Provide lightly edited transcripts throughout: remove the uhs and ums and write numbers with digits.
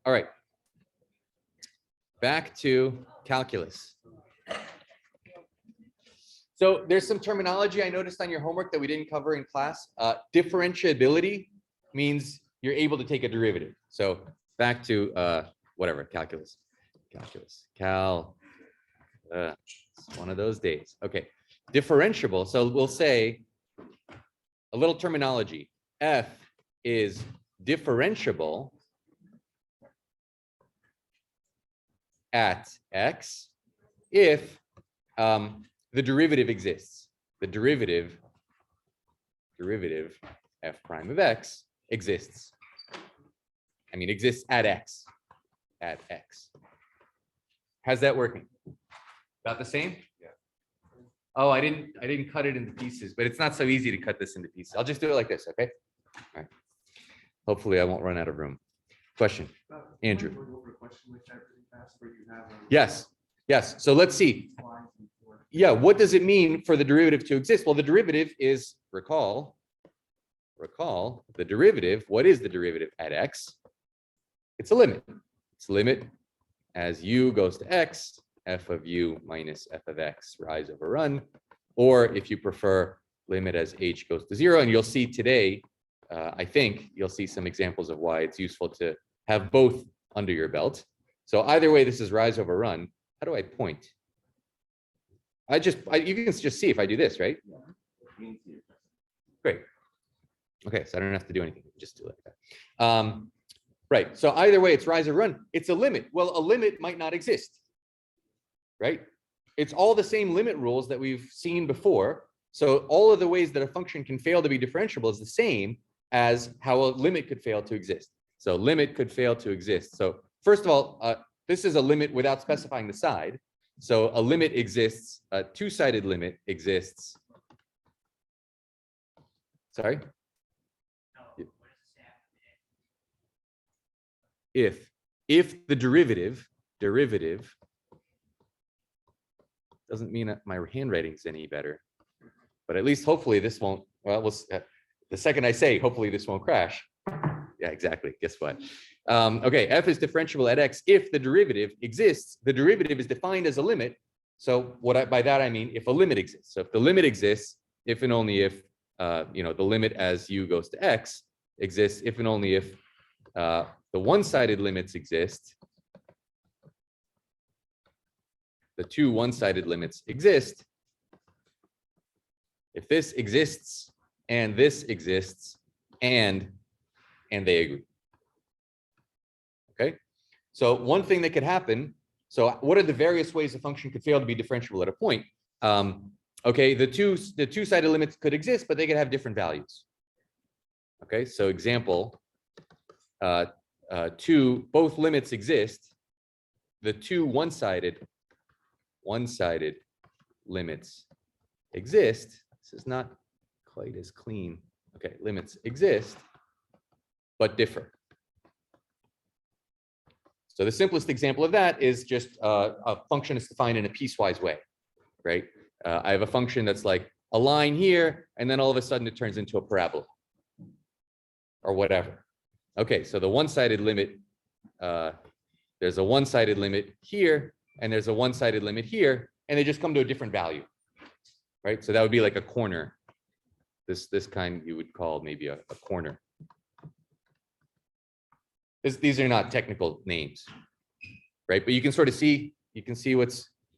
All right. Back to calculus. So there's some terminology I noticed on your homework that we didn't cover in class. Differentiability means you're able to take a derivative. So back to whatever, calculus. It's one of those days. Okay, differentiable. So we'll say a little terminology. F is differentiable at x if the derivative exists. The derivative f prime of x exists. I mean, exists at x. At x. How's that working? About the same? Yeah. Oh, I didn't cut it into pieces, but it's not so easy to cut this into pieces. I'll just do it like this, okay? All right. Hopefully, I won't run out of room. Question, Andrew. Yes. Yes. So let's see. Yeah. What does it mean for the derivative to exist? Well, the derivative is, recall the derivative. What is the derivative at x? It's a limit. It's a limit as u goes to x, f of u minus f of x, rise over run, or if you prefer, limit as h goes to 0. And you'll see today, I think you'll see some examples of why it's useful to have both under your belt. So either way, this is rise over run. How do I point? You can just see if I do this, right? Great. Okay, so I don't have to do anything, just do it like that. Right, so either way, it's rise or run. It's a limit. Well, a limit might not exist, right? It's all the same limit rules that we've seen before. So all of the ways that a function can fail to be differentiable is the same as how a limit could fail to exist. So limit could fail to exist. So first of all, this is a limit without specifying the side. So a limit exists, a two-sided limit exists. Sorry? If the derivative doesn't mean that my handwriting's any better, but at least hopefully this won't, well, the second I say, hopefully this won't crash. Yeah, exactly. Guess what? Okay, f is differentiable at x if the derivative exists. The derivative is defined as a limit. So by that I mean if a limit exists. So if the limit exists, if and only if the limit as u goes to x exists, if and only if the one-sided limits exist, the two one-sided limits exist. If this exists and this exists and they agree. Okay, so one thing that could happen, so what are the various ways a function could fail to be differentiable at a point? Okay, the two-sided limits could exist, but they could have different values. Okay, so example, both limits exist. The two one-sided limits exist. This is not quite as clean. Okay, limits exist, but differ. So the simplest example of that is just a function is defined in a piecewise way, right? I have a function that's like a line here, and then all of a sudden it turns into a parabola or whatever. Okay, so the one-sided limit, there's a one-sided limit here, and there's a one-sided limit here, and they just come to a different value, right? So that would be like a corner. This kind you would call maybe a corner. These are not technical names, right? But you can sort of see,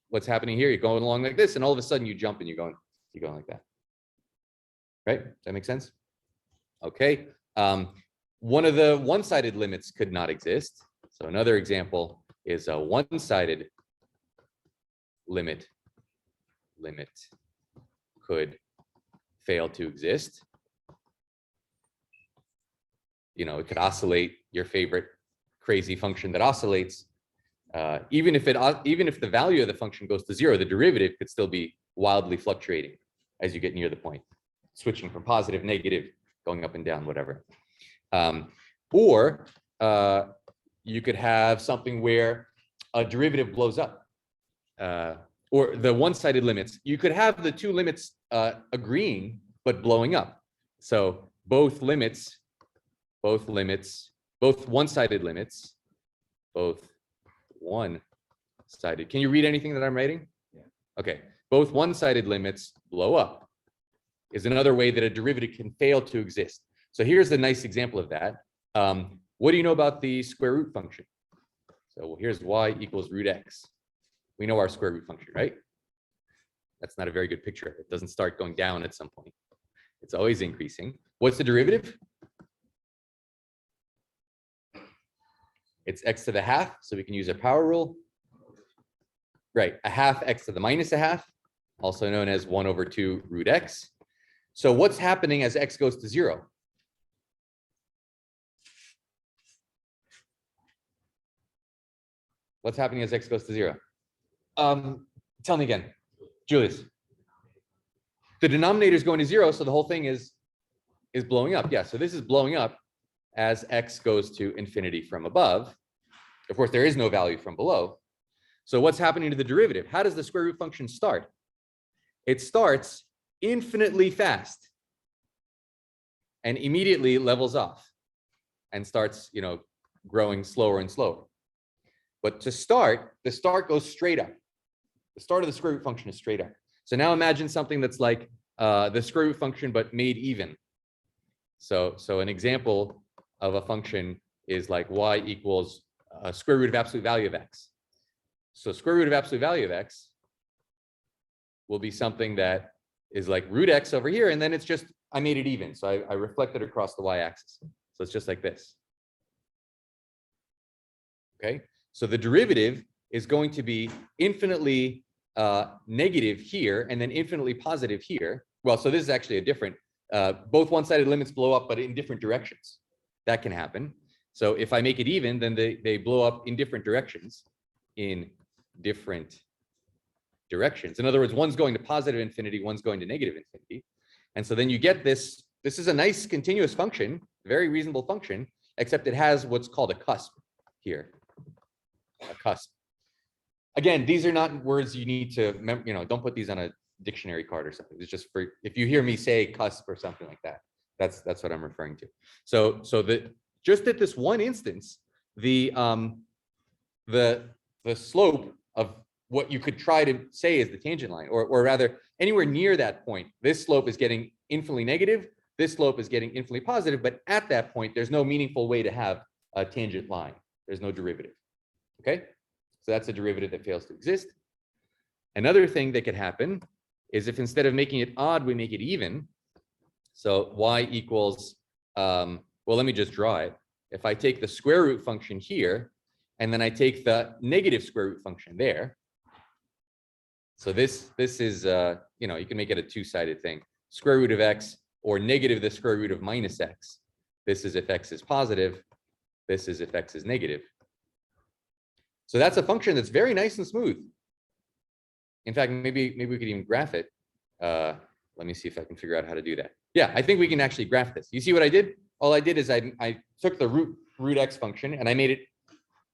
what's happening here. You're going along like this, and all of a sudden you jump and you're going like that, right? Does that make sense? Okay. One of the one-sided limits could not exist. So another example is a one-sided limit could fail to exist. It could oscillate, your favorite crazy function that oscillates. Even if the value of the function goes to 0, the derivative could still be wildly fluctuating as you get near the point, switching from positive, negative, going up and down, whatever. Or you could have something where a derivative blows up, or the one-sided limits. You could have the two limits agreeing but blowing up. So both one-sided limits both one-sided. Can you read anything that I'm writing? Yeah. Okay. Both one-sided limits blow up is another way that a derivative can fail to exist. So here's a nice example of that. What do you know about the square root function? So here's y equals root x. We know our square root function, right? That's not a very good picture. It doesn't start going down at some point. It's always increasing. What's the derivative? It's x to the half, so we can use our power rule. Right, a half x to the minus a half, also known as 1 over 2 root x. So what's happening as x goes to 0? What's happening as x goes to 0? Tell me again, Julius. The denominator is going to 0, so the whole thing is blowing up. Yeah, so this is blowing up as x goes to infinity from above. Of course, there is no value from below. So what's happening to the derivative? How does the square root function start? It starts infinitely fast and immediately levels off and starts, growing slower and slower. But to start, the start goes straight up. The start of the square root function is straight up. So now imagine something that's like the square root function, but made even. So an example of a function is like y equals square root of absolute value of x. So square root of absolute value of x will be something that is like root x over here, and then it's just, I made it even. So I reflected across the y-axis. So it's just like this. Okay, so the derivative is going to be infinitely negative here and then infinitely positive here. Well, so this is actually a different, both one-sided limits blow up, but in different directions. That can happen. So if I make it even, then they blow up in different directions. In other words, one's going to positive infinity, one's going to negative infinity. And so then you get this is a nice continuous function, very reasonable function, except it has what's called a cusp here. A cusp. Again, these are not words you need to, don't put these on a dictionary card or something. It's just for, if you hear me say cusp or something like that, that's what I'm referring to. So just at this one instance, the slope of what you could try to say is the tangent line, or rather anywhere near that point, this slope is getting infinitely negative, this slope is getting infinitely positive, but at that point, there's no meaningful way to have a tangent line. There's no derivative, okay? So that's a derivative that fails to exist. Another thing that could happen is if instead of making it odd, we make it even. So y equals, well, let me just draw it. If I take the square root function here, and then I take the negative square root function there. So this is, you can make it a two-sided thing. Square root of x or negative the square root of minus x. This is if x is positive. This is if x is negative. So that's a function that's very nice and smooth. In fact, maybe we could even graph it. Let me see if I can figure out how to do that. Yeah, I think we can actually graph this. You see what I did? All I did is I took the root x function and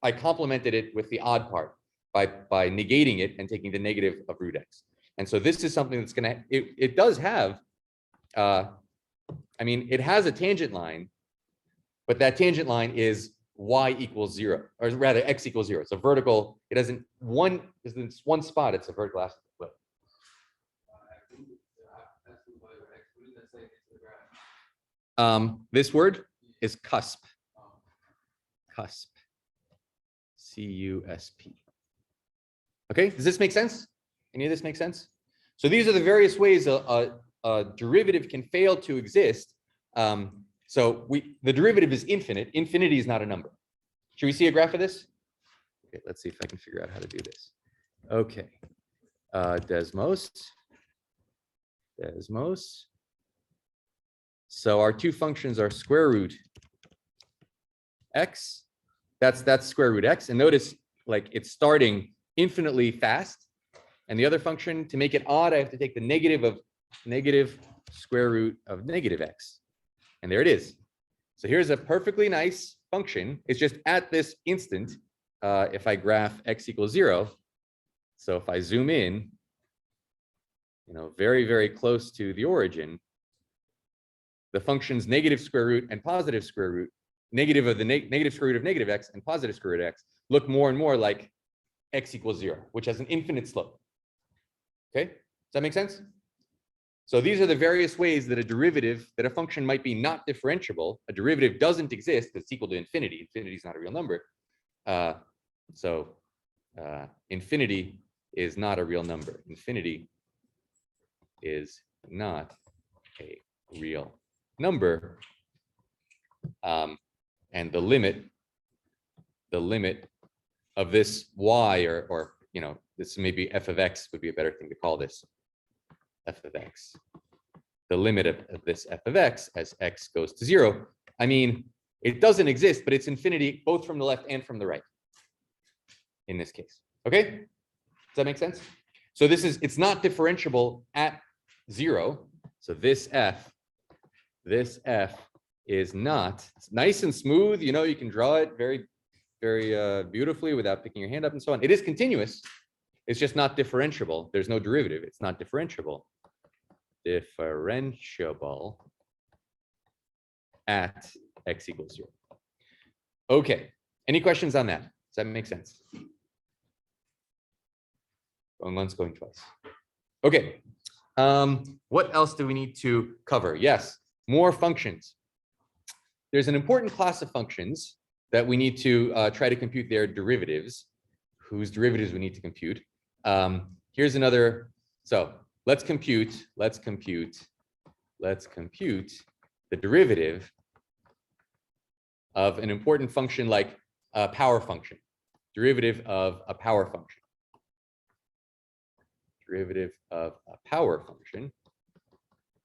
I complemented it with the odd part by negating it and taking the negative of root x. And so this is something that's gonna, it does have, it has a tangent line, but that tangent line is y equals 0, or rather x equals 0. It's a vertical, it doesn't, it's one spot, it's a vertical aspect. This word is cusp. Cusp. C-U-S-P. Okay, does this make sense? Any of this make sense? So these are the various ways a derivative can fail to exist. So the derivative is infinite. Infinity is not a number. Should we see a graph of this? Okay, let's see if I can figure out how to do this. Okay, Desmos. So our two functions are square root x. That's square root x. And notice, like, it's starting infinitely fast. And the other function, to make it odd, I have to take the negative of negative square root of negative x. And there it is. So here's a perfectly nice function. It's just at this instant, if I graph x equals 0. So if I zoom in, very, very close to the origin, the function's negative square root and positive square root negative of the negative square root of negative x and positive square root of x look more and more like x equals 0, which has an infinite slope. Okay, does that make sense? So these are the various ways that a function might be not differentiable. A derivative doesn't exist because it's equal to infinity. Infinity is not a real number. Infinity is not a real number. Infinity is not a real number. And the limit of this y, or this maybe f of x would be a better thing to call this, f of x. The limit of this f of x as x goes to 0. I mean, it doesn't exist, but it's infinity both from the left and from the right in this case. Okay, does that make sense? So it's not differentiable at 0. So this f is not. It's nice and smooth. You can draw it very, very beautifully without picking your hand up and so on. It is continuous. It's just not differentiable. There's no derivative. It's not differentiable. Differentiable at x equals 0. Okay. Any questions on that? Does that make sense? Going once, going twice. Okay. What else do we need to cover? Yes, more functions. There's an important class of functions that we need to try to compute their derivatives, whose derivatives we need to compute. Here's another. So let's compute the derivative of an important function like a power function. Derivative of a power function. Derivative of a power function.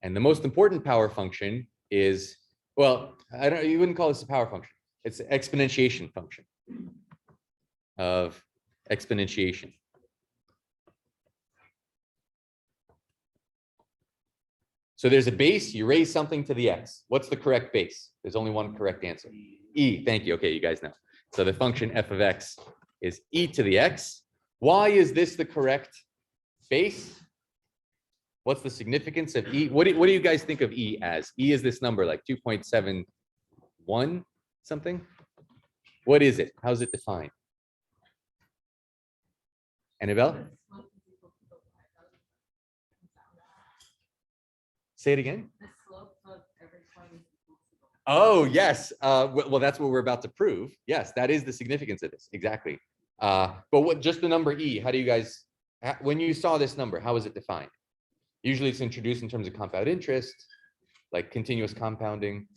And the most important power function is, well, you wouldn't call this a power function. It's an exponentiation function of exponentiation. So there's a base, you raise something to the x. What's the correct base? There's only one correct answer. E, thank you. Okay, you guys know. So the function f of x is e to the x. Why is this the correct base? What's the significance of e? What do you guys think of e as? E is this number, like 2.71 something? What is it? How's it defined? Annabelle? Say it again. The slope of every point is equal to. Oh, yes. Well, that's what we're about to prove. Yes, that is the significance of this. Exactly. But just the number e, how do you guys, when you saw this number, how is it defined? Usually it's introduced in terms of compound interest, like continuous compounding.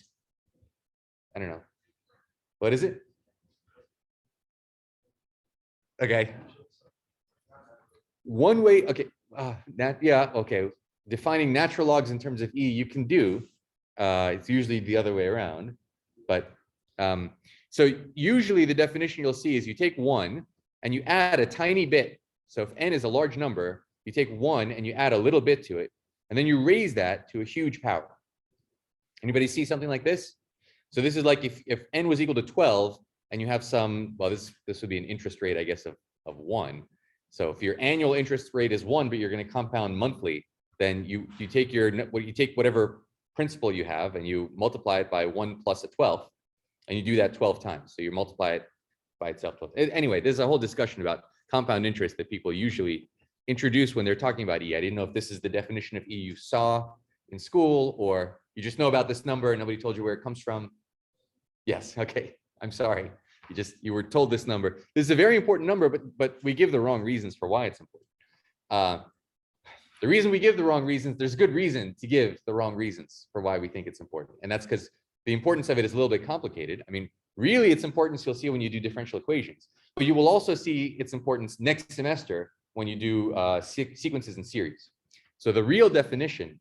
I don't know. What is it? Okay. One way, okay. Okay. Defining natural logs in terms of e, you can do. It's usually the other way around. But so usually the definition you'll see is you take 1 and you add a tiny bit. So if n is a large number, you take 1 and you add a little bit to it, and then you raise that to a huge power. Anybody see something like this? So this is like if n was equal to 12 and you have some, well, this would be an interest rate, I guess, of 1. So if your annual interest rate is 1, but you're going to compound monthly, then you take whatever principal you have and you multiply it by 1 plus a 12th, and you do that 12 times. So you multiply it by itself 12. Anyway, there's a whole discussion about compound interest that people usually introduce when they're talking about E. I didn't know if this is the definition of E you saw in school, or you just know about this number and nobody told you where it comes from. Yes, okay, I'm sorry. You were told this number. This is a very important number, but we give the wrong reasons for why it's important. The reason we give the wrong reasons, there's a good reason to give the wrong reasons for why we think it's important. And that's because the importance of it is a little bit complicated. I mean, really its importance you'll see when you do differential equations, but you will also see its importance next semester when you do sequences in series. So the real definition,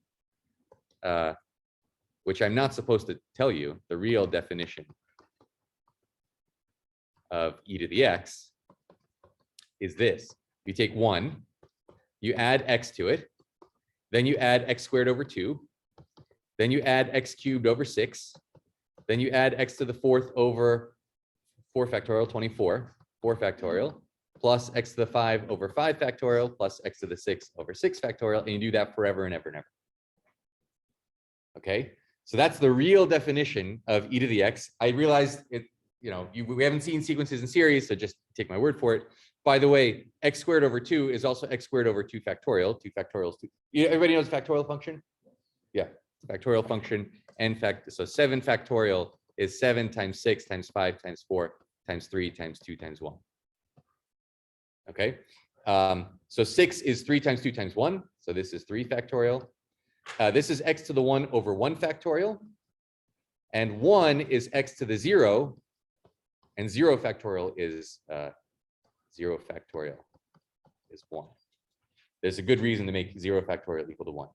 which I'm not supposed to tell you, the real definition of e to the x is this. You take 1, you add x to it, then you add x squared over 2, then you add x cubed over 6, then you add x to the 4th over 4 factorial, 24, 4 factorial, plus x to the 5 over 5 factorial, plus x to the 6 over 6 factorial, and you do that forever and ever and ever. Okay, So that's the real definition of e to the x. I realized it, we haven't seen sequences in series, so just take my word for it. By the way, x squared over 2 is also x squared over 2 factorial. 2 factorial is 2. Everybody knows factorial function? Yeah, factorial function. So 7 factorial is 7 times 6 times 5 times 4 times 3 times 2 times 1. Okay, so 6 is 3 times 2 times 1. So this is 3 factorial. This is x to the 1 over 1 factorial. And 1 is x to the 0. And 0 factorial is 0 factorial is 1. There's a good reason to make 0 factorial equal to 1.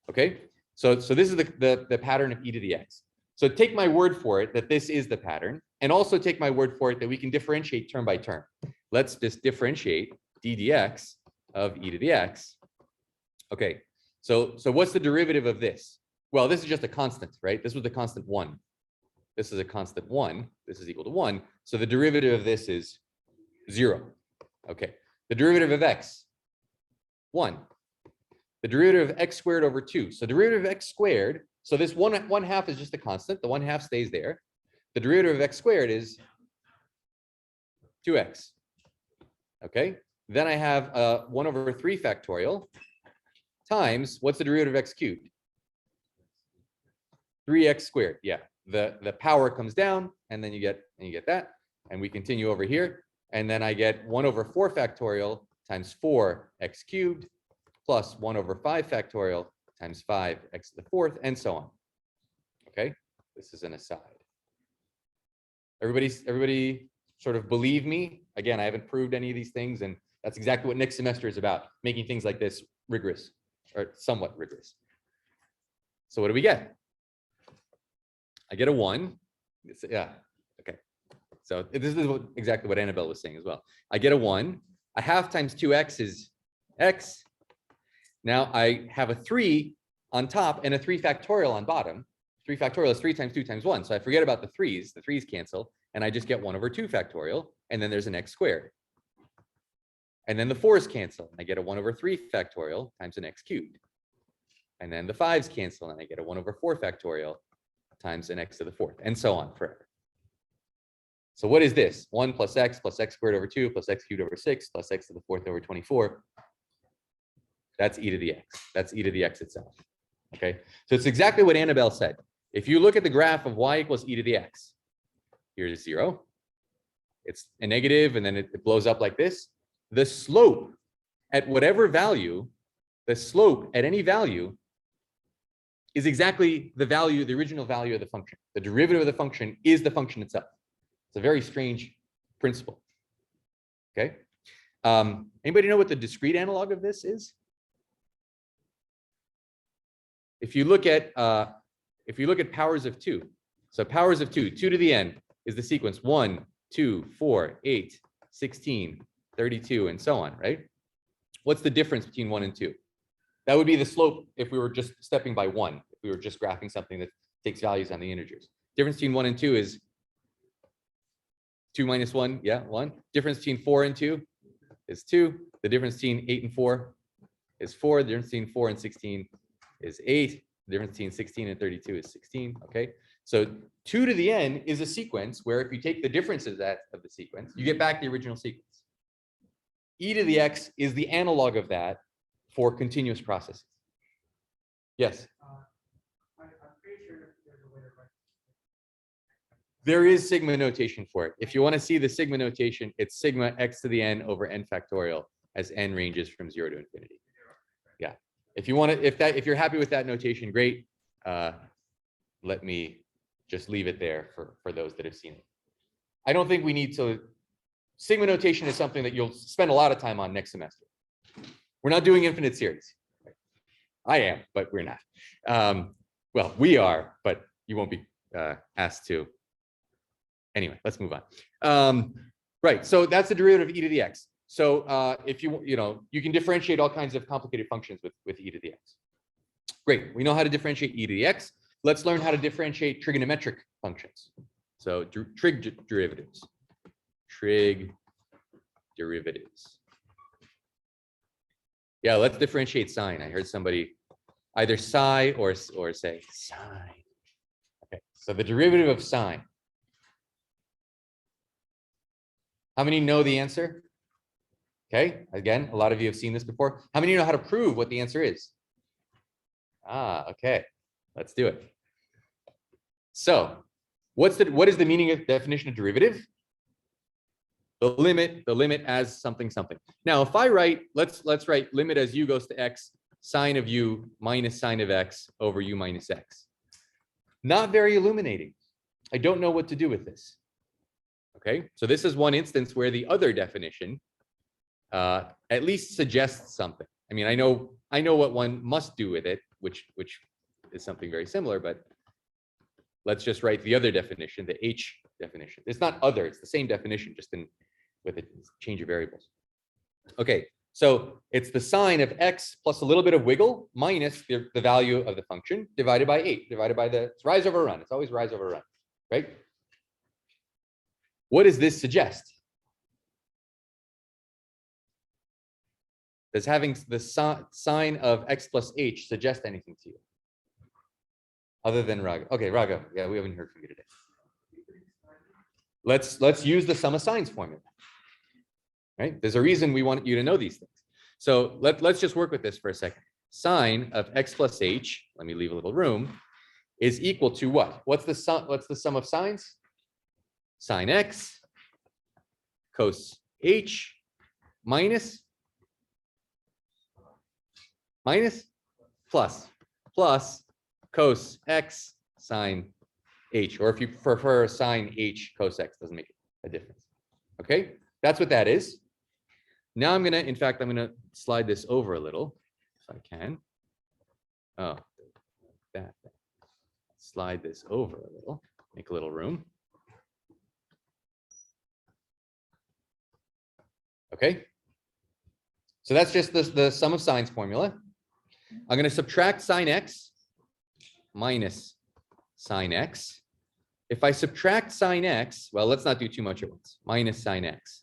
Okay, so this is the pattern of e to the x. So take my word for it that this is the pattern, and also take my word for it that we can differentiate term by term. Let's just differentiate d dx of e to the x. Okay, so what's the derivative of this? Well, this is just a constant, right? This was the constant 1. This is a constant 1. This is equal to 1. So the derivative of this is 0. Okay, the derivative of x, 1. The derivative of x squared over 2. So derivative of x squared, so this 1/2 is just a constant. The 1/2 stays there. The derivative of x squared is 2x. Okay, then I have 1 over 3 factorial times, what's the derivative of x cubed? 3x squared. Yeah, the power comes down, and then you get that, and we continue over here, and then I get 1 over 4 factorial times 4x cubed plus 1 over 5 factorial times 5x to the 4th, and so on. Okay, this is an aside. Everybody sort of believe me? Again, I haven't proved any of these things, and that's exactly what next semester is about, making things like this rigorous, or somewhat rigorous. So what do we get? I get a 1. Yeah, okay. So this is exactly what Annabelle was saying as well. I get a 1. A half times 2x is x. Now I have a 3 on top and a 3 factorial on bottom. 3 factorial is 3 times 2 times 1. So I forget about the 3's. The 3's cancel, and I just get 1 over 2 factorial, and then there's an x squared. And then the 4's cancel, and I get a 1 over 3 factorial times an x cubed. And then the 5's cancel, and I get a 1 over 4 factorial times an x to the 4th, and so on forever. So what is this? 1 plus x squared over 2 plus x cubed over 6 plus x to the 4th over 24. That's e to the x. That's e to the x itself. Okay, so it's exactly what Annabelle said. If you look at the graph of y equals e to the x, here's 0. It's a negative, and then it blows up like this. The slope at whatever value, the slope at any value is exactly the value, the original value of the function. The derivative of the function is the function itself. It's a very strange principle. Okay. Anybody know what the discrete analog of this is? If you look at powers of 2, so powers of 2, 2 to the n is the sequence 1, 2, 4, 8, 16, 32, and so on, right? What's the difference between 1 and 2? That would be the slope if we were just stepping by 1, if we were just graphing something that takes values on the integers. Difference between 1 and 2 is 2 minus 1, yeah, 1. Difference between 4 and 2 is 2. The difference between 8 and 4 is 4. The difference between 4 and 16 is 8. The difference between 16 and 32 is 16, okay? So 2 to the n is a sequence where if you take the differences of the sequence, you get back the original sequence. E to the x is the analog of that for continuous processes. Yes? I'm pretty sure there's a way to write. There is sigma notation for it. If you want to see the sigma notation, it's sigma x to the n over n factorial as n ranges from 0 to infinity. Yeah. If you want to, if you're happy with that notation, great. Let me just leave it there for those that have seen it. I don't think we need to. Sigma notation is something that you'll spend a lot of time on next semester. We're not doing infinite series. I am, but we're not. Well, we are, but you won't be asked to. Anyway, let's move on. Right, so that's the derivative of e to the x. So if you can differentiate all kinds of complicated functions with e to the x. Great, we know how to differentiate e to the x. Let's learn how to differentiate trigonometric functions. So trig derivatives. Trig derivatives. Yeah, let's differentiate sine. I heard somebody either sigh or say sine. Okay, so the derivative of sine. How many know the answer? Okay, again, a lot of you have seen this before. How many know how to prove what the answer is? Ah, okay, let's do it. So what is the meaning of definition of derivative? The limit as something something. Now, if I write, let's write limit as u goes to x, sine of u minus sine of x over u minus x. Not very illuminating. I don't know what to do with this. Okay, so this is one instance where the other definition at least suggests something. I mean, I know what one must do with it, which is something very similar, but let's just write the other definition, the H definition. It's not other, it's the same definition, just with a change of variables. Okay, so it's the sine of x plus a little bit of wiggle minus the value of the function divided by 8, divided by it's rise over run. It's always rise over run, right? What does this suggest? Does having the sine of x plus h suggest anything to you? Other than Raga. Okay, Raga. Yeah, we haven't heard from you today. Let's use the sum of sines formula. Right? There's a reason we want you to know these things. So let's just work with this for a second. Sine of x plus h, let me leave a little room, is equal to what? What's the sum of sines? Sine x cos h minus plus cos x sine h, or if you prefer sine h cos x, doesn't make a difference. Okay, that's what that is. Now I'm gonna slide this over a little if I can. Oh, that. Slide this over a little, make a little room. Okay, so that's just the sum of sines formula. I'm going to subtract sine x minus sine x. If I subtract sine x, well, let's not do too much at once. Minus sine x.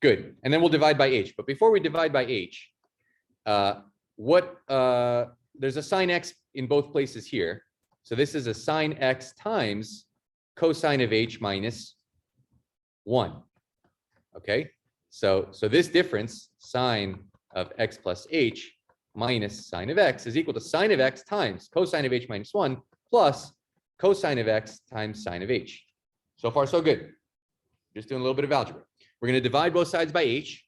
Good. And then we'll divide by h. But before we divide by h, there's a sine x in both places here. So this is a sine x times cosine of h minus 1. Okay, so this difference, sine of x plus h minus sine of x, is equal to sine of x times cosine of h minus 1 plus cosine of x times sine of h. So far, so good. Just doing a little bit of algebra. We're going to divide both sides by h.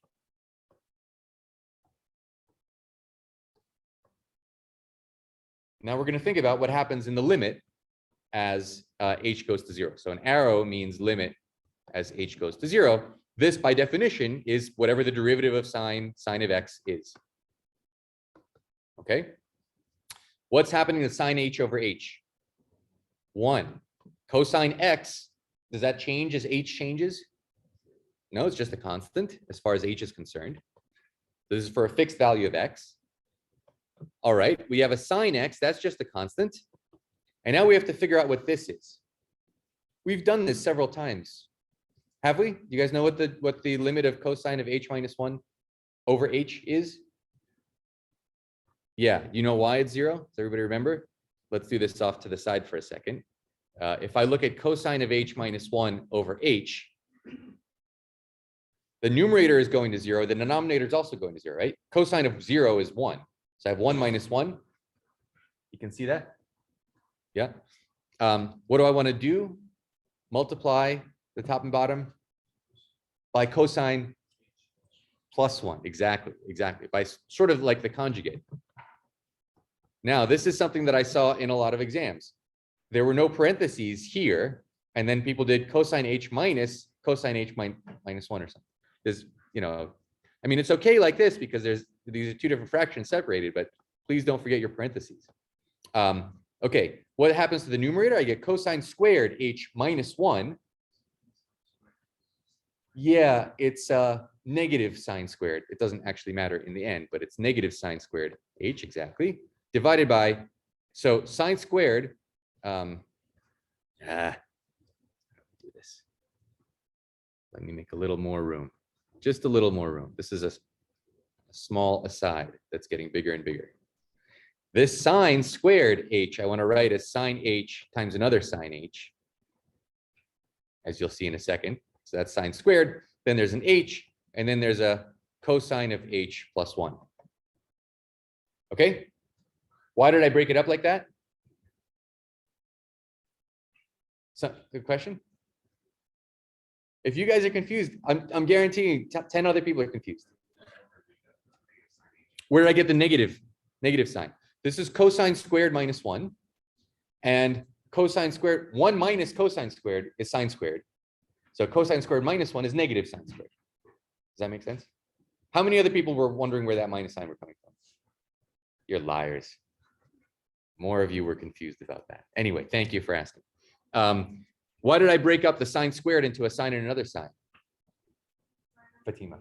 Now we're going to think about what happens in the limit as h goes to 0. So an arrow means limit as h goes to 0. This, by definition, is whatever the derivative of sine of x is. Okay? What's happening to sine h over h? 1. Cosine x, does that change as h changes? No, it's just a constant as far as h is concerned. This is for a fixed value of x. All right, we have a sine x, that's just a constant. And now we have to figure out what this is. We've done this several times. Have we? You guys know what the limit of cosine of h minus 1 over h is? Yeah, you know why it's 0? Does everybody remember? Let's do this off to the side for a second. If I look at cosine of h minus 1 over h, the numerator is going to 0, the denominator is also going to 0, right? Cosine of 0 is 1. So I have 1 minus 1. You can see that? Yeah. What do I want to do? Multiply the top and bottom by cosine plus 1. Exactly. By sort of like the conjugate. Now, this is something that I saw in a lot of exams. There were no parentheses here, and then people did cosine h minus cosine h minus 1 or something. There's, I mean, it's okay like this because these are two different fractions separated, but please don't forget your parentheses. Okay, what happens to the numerator? I get cosine squared h minus 1. Yeah, it's negative sine squared. It doesn't actually matter in the end, but it's negative sine squared h exactly, divided by, so sine squared, do this. Let me make a little more room, just a little more room. This is a small aside that's getting bigger and bigger. This sine squared h, I want to write as sine h times another sine h, as you'll see in a second. So that's sine squared. Then there's an h, and then there's a cosine of h plus 1. Okay? Why did I break it up like that? So, good question. If you guys are confused, I'm guaranteeing 10 other people are confused. Where did I get the negative sign? This is cosine squared minus 1. And cosine squared, 1 minus cosine squared is sine squared. So cosine squared minus 1 is negative sine squared. Does that make sense? How many other people were wondering where that minus sign were coming from? You're liars. More of you were confused about that. Anyway, thank you for asking. Why did I break up the sine squared into a sine and another sine? Fatima.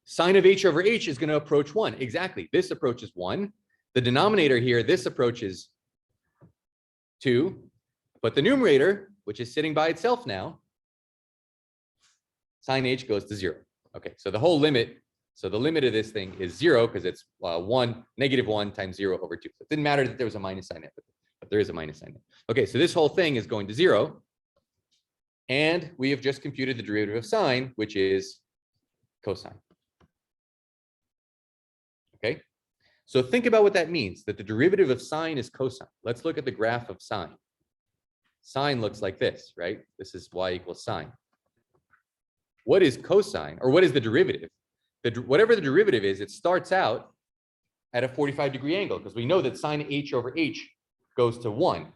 Sine of h over h is going to approach 1. Exactly. This approaches 1. The denominator here, this approaches 2. But the numerator, which is sitting by itself now, sine h goes to 0. Okay, so the whole limit, so the limit of this thing is 0 because it's 1, negative 1 times 0 over 2. So it didn't matter that there was a minus sign there, but there is a minus sign there. Okay, so this whole thing is going to 0. And we have just computed the derivative of sine, which is cosine. Okay, so think about what that means, that the derivative of sine is cosine. Let's look at the graph of sine. Sine looks like this, right? This is y equals sine. What is cosine, or what is the derivative? Whatever the derivative is, it starts out at a 45-degree angle, because we know that sine h over h goes to 1,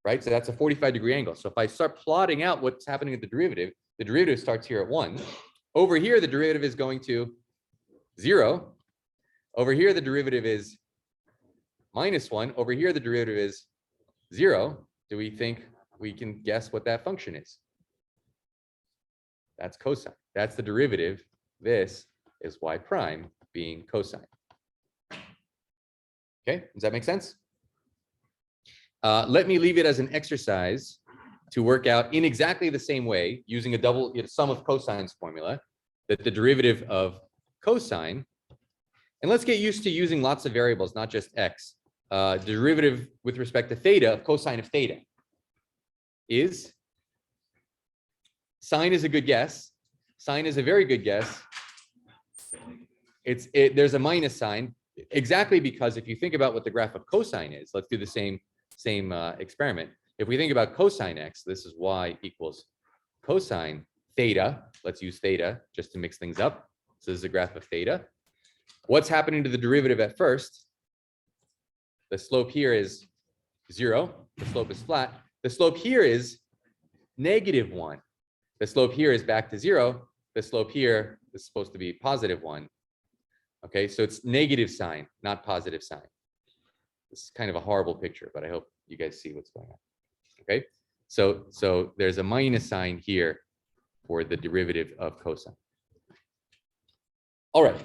right? So that's a 45-degree angle. So if I start plotting out what's happening at the derivative starts here at 1. Over here, the derivative is going to 0. Over here, the derivative is minus 1. Over here, the derivative is 0. Do we think we can guess what that function is? That's cosine. That's the derivative. This is y prime being cosine. Okay, does that make sense? Let me leave it as an exercise to work out in exactly the same way, using a double sum of cosines formula, that the derivative of cosine, and let's get used to using lots of variables, not just x. Derivative with respect to theta of cosine of theta is, sine is a good guess. Sine is a very good guess. There's a minus sign, exactly because if you think about what the graph of cosine is, let's do the same experiment. If we think about cosine x, this is y equals cosine theta. Let's use theta just to mix things up. So this is a graph of theta. What's happening to the derivative at first? The slope here is 0. The slope is flat. The slope here is negative 1. The slope here is back to 0. The slope here is supposed to be positive 1. Okay, so it's negative sign, not positive sign. This is kind of a horrible picture, but I hope you guys see what's going on. Okay, so there's a minus sign here for the derivative of cosine. All right,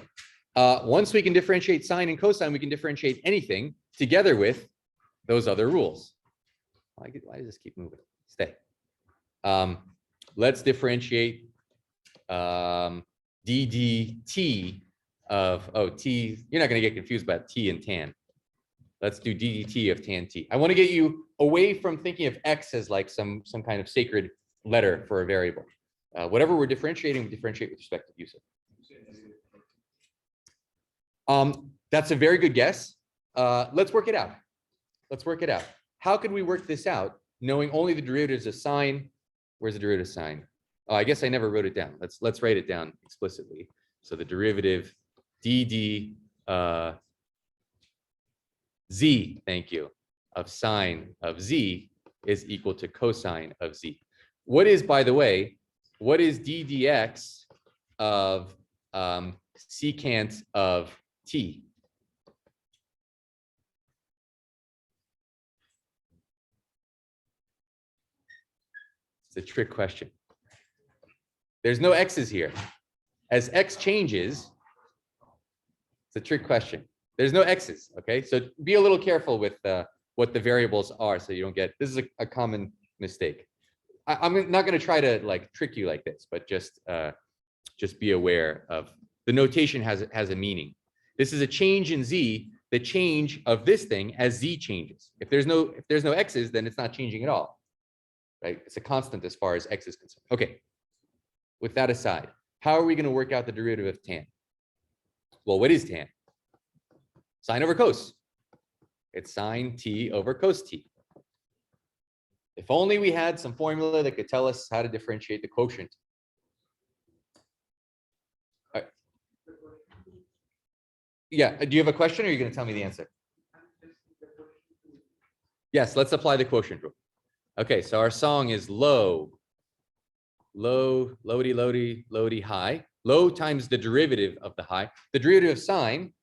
once we can differentiate sine and cosine, we can differentiate anything together with those other rules. Why does this keep moving? Stay. Let's differentiate ddt of, t, you're not going to get confused about t and tan. Let's do ddt of tan t. I want to get you away from thinking of x as like some kind of sacred letter for a variable. Whatever we're differentiating, we differentiate with respect to use of. That's a very good guess. Let's work it out. Let's work it out. How could we work this out knowing only the derivatives of sine? Where's the derivative of sine? Oh, I guess I never wrote it down. Let's write it down explicitly. So the derivative dd z, thank you, of sine of z is equal to cosine of z. What is, by the way, what is ddx of secant of t? It's a trick question. There's no x's here. As x changes, it's a trick question. There's no x's, okay? So be a little careful with what the variables are so you don't get, this is a common mistake. I'm not gonna try to like trick you like this, but just be aware of the notation has a meaning. This is a change in z, the change of this thing as z changes. If there's no x's, then it's not changing at all, right? It's a constant as far as x is concerned. Okay, with that aside, how are we going to work out the derivative of tan? Well, what is tan? Sine over cos. It's sine t over cos t. If only we had some formula that could tell us how to differentiate the quotient. Yeah, do you have a question or are you going to tell me the answer? Yes, let's apply the quotient rule. Okay, so our song is low, low, low, high. Low times the derivative of the high. The derivative of sine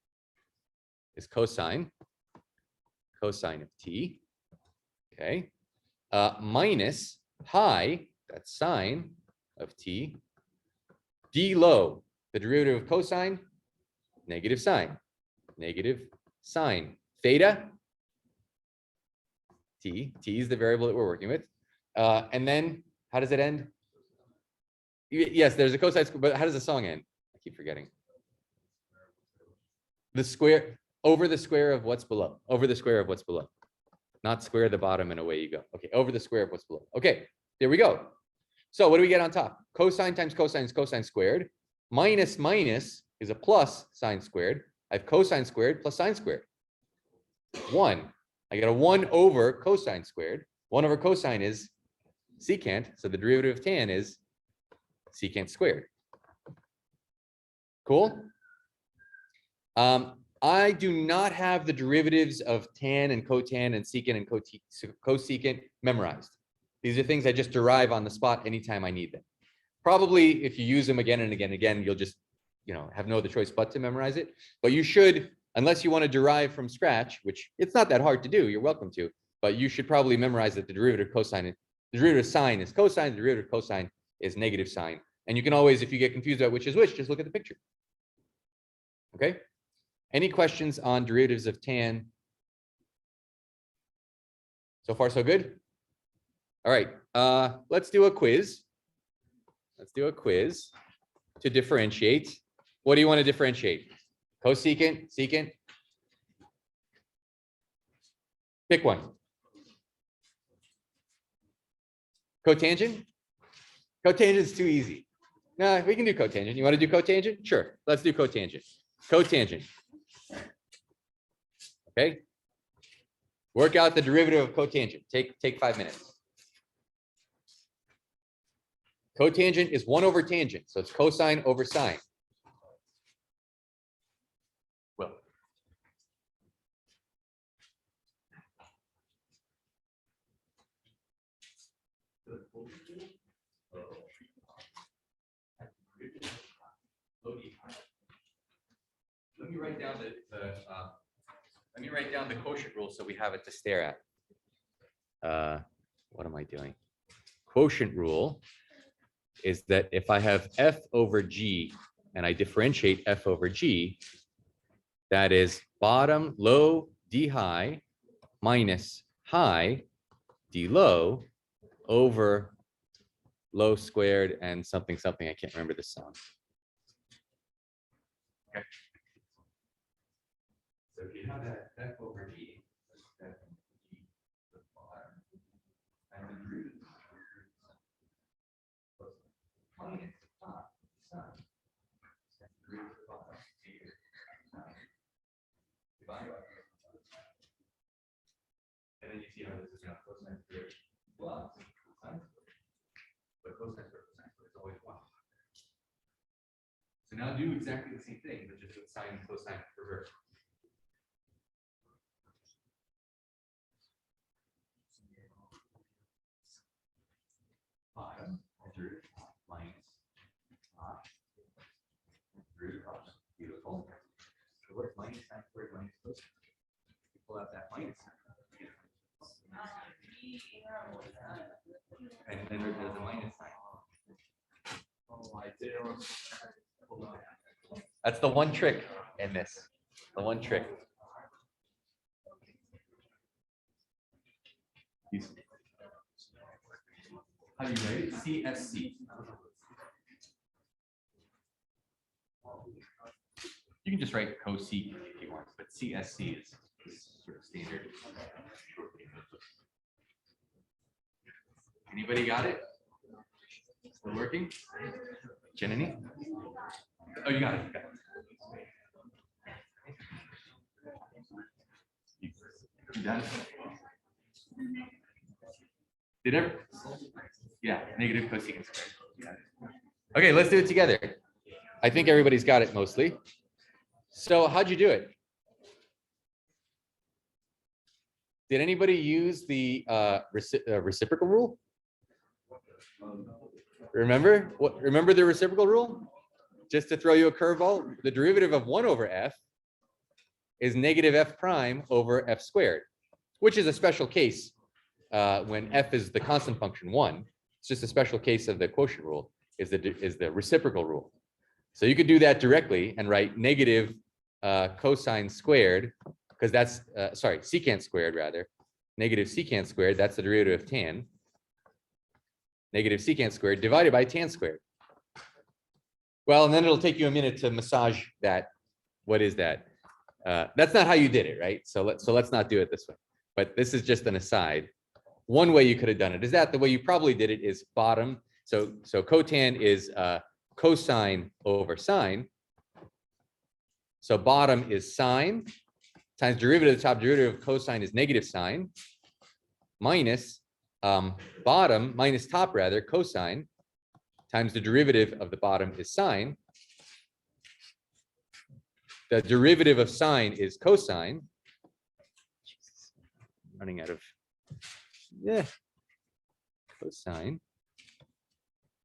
is cosine of t. Okay, minus high, that's sine of t. D low, the derivative of cosine, negative sine. Theta, t is the variable that we're working with. And then how does it end? Yes, there's a cosine, but how does the song end? I keep forgetting. The square, over the square of what's below. Over the square of what's below. Not square the bottom and away you go. Okay, over the square of what's below. Okay, there we go. So what do we get on top? Cosine times cosine is cosine squared. Minus is a plus sine squared. I have cosine squared plus sine squared. 1. I get a 1 over cosine squared. 1 over cosine is secant. So the derivative of tan is secant squared. Cool. I do not have the derivatives of tan and cotan and secant and cosecant memorized. These are things I just derive on the spot anytime I need them. Probably if you use them again and again and again, you'll just, have no other choice but to memorize it. But you should, unless you want to derive from scratch, which it's not that hard to do, you're welcome to, but you should probably memorize that the derivative of cosine, the derivative of sine is cosine, the derivative of cosine is negative sine. And you can always, if you get confused about which is which, just look at the picture. Okay. Any questions on derivatives of tan? So far, so good? All right, let's do a quiz. Let's do a quiz to differentiate. What do you want to differentiate? Cosecant, secant? Pick one. Cotangent? Cotangent is too easy. No, we can do cotangent. You want to do cotangent? Sure, let's do cotangent. Cotangent. Okay. Work out the derivative of cotangent. Take 5 minutes. Cotangent is 1 over tangent, so it's cosine over sine. Well, let me write down the quotient rule so we have it to stare at. What am I doing? Quotient rule is that if I have f over g and I differentiate f over g, that is bottom low d high minus high d low over low squared and something. I can't remember this song. Okay. So if you have that f over g, and the root minus top sine, the root of the bottom divided by, and then you see how this is now cosine squared plus sine squared, but cosine squared is always 1. So now do exactly the same thing, but just with sine and cosine reversed. Bottom root minus top root of, beautiful. So what's minus sine squared minus cosine? You pull out that minus sign. And then there's a minus sign. That's the one trick in this. The one trick. How do you write it? CSC. You can just write cosec if you want, but CSC is sort of standard. Anybody got it? Still working? Jenny? Oh, you got it. Okay. You done? Did ever? Yeah, negative cosecant squared. Okay, let's do it together. I think everybody's got it mostly. So how'd you do it? Did anybody use the reciprocal rule? Remember what? Remember the reciprocal rule? Just to throw you a curveball, the derivative of 1 over f is negative f prime over f squared, which is a special case when f is the constant function 1. It's just a special case of the quotient rule is the reciprocal rule. So you could do that directly and write negative cosine squared, because that's sorry, secant squared rather, negative secant squared, that's the derivative of tan, negative secant squared divided by tan squared. Well, and then it'll take you a minute to massage that. What is that? That's not how you did it, right? So let's not do it this way. But this is just an aside. One way you could have done it is that the way you probably did it is bottom. So cotan is cosine over sine. So bottom is sine times derivative of the top derivative of cosine is negative sine minus bottom minus top rather cosine times the derivative of the bottom is sine. The derivative of sine is cosine. Running out of cosine.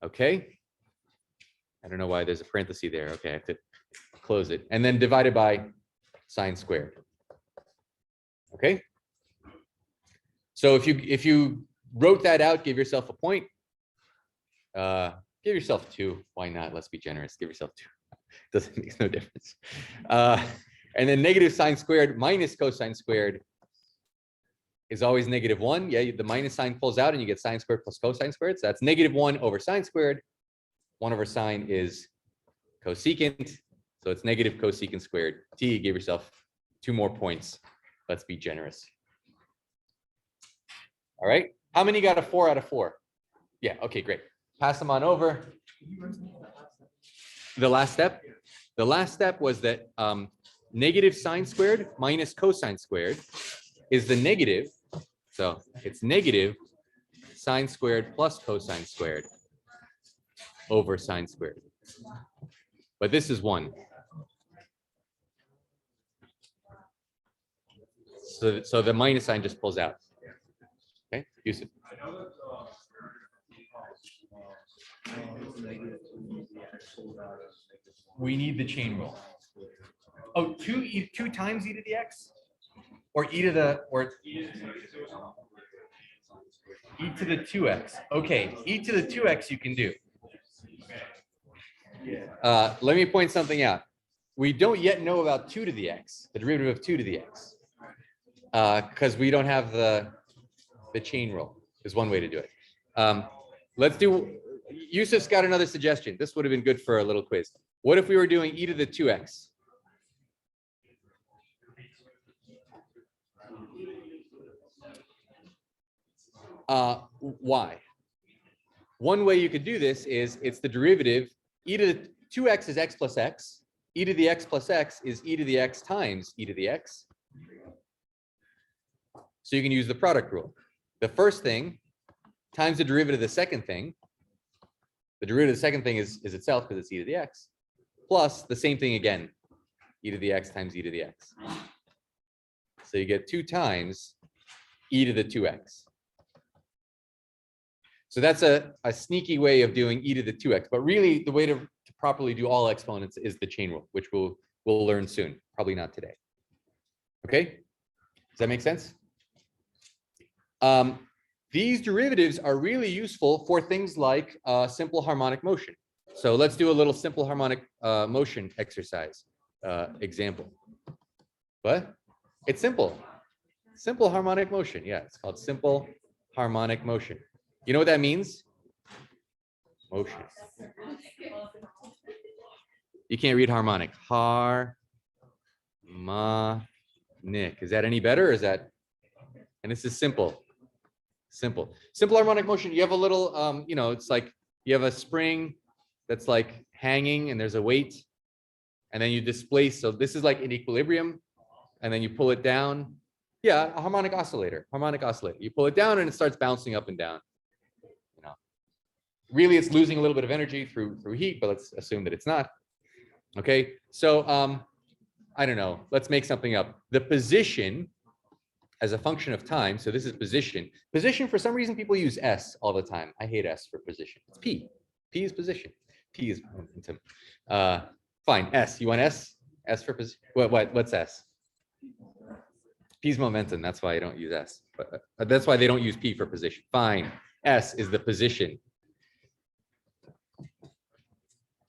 Okay. I don't know why there's a parenthesis there. Okay, I have to close it. And then divided by sine squared. Okay. So if you wrote that out, give yourself a point. Give yourself 2. Why not? Let's be generous. Give yourself 2. Doesn't make no difference. And then negative sine squared minus cosine squared is always negative 1. Yeah, the minus sign pulls out and you get sine squared plus cosine squared. So that's negative 1 over sine squared. 1 over sine is cosecant. So it's negative cosecant squared. T, give yourself 2 more points. Let's be generous. All right. How many got a 4 out of 4? Yeah. Okay, great. Pass them on over. The last step? The last step was that negative sine squared minus cosine squared is the negative. So it's negative sine squared plus cosine squared over sine squared. But this is 1. So the minus sign just pulls out. Okay, use it. We need the chain rule. Oh, 2 times e to the x? Or e to the, or e to the 2x. Okay, e to the 2x you can do. Let me point something out. We don't yet know about 2 to the x, the derivative of 2 to the x. Because we don't have the chain rule is one way to do it. Let's do, Yusuf's got another suggestion. This would have been good for a little quiz. What if we were doing e to the 2x? Why? One way you could do this is it's the derivative, e to the 2x is x plus x, e to the x plus x is e to the x times e to the x. So you can use the product rule. The first thing times the derivative of the second thing. The derivative of the second thing is itself because it's e to the x, plus the same thing again, e to the x times e to the x. So you get 2 times e to the 2x. So that's a sneaky way of doing e to the 2x, but really the way to properly do all exponents is the chain rule, which we'll learn soon, probably not today. Okay, does that make sense? These derivatives are really useful for things like simple harmonic motion. So let's do a little simple harmonic motion exercise example. What? It's simple. Simple harmonic motion. Yeah, it's called simple harmonic motion. You know what that means? Motion. You can't read harmonic. Harmonic. Is that any better? Or is that, and this is simple. Simple harmonic motion. You have a little, you know, it's like you have a spring that's like hanging and there's a weight and then you displace. So this is like in equilibrium and then you pull it down. Yeah, a harmonic oscillator. You pull it down and it starts bouncing up and down. You know, really it's losing a little bit of energy through heat, but let's assume that it's not. Okay, so I don't know, let's make something up. The position as a function of time, so this is position. Position, for some reason, people use S all the time. I hate S for position. It's P. P is position. P is momentum. Fine, S. You want S? S for position. What's S? P is momentum. That's why I don't use S. But that's why they don't use P for position. Fine. S is the position.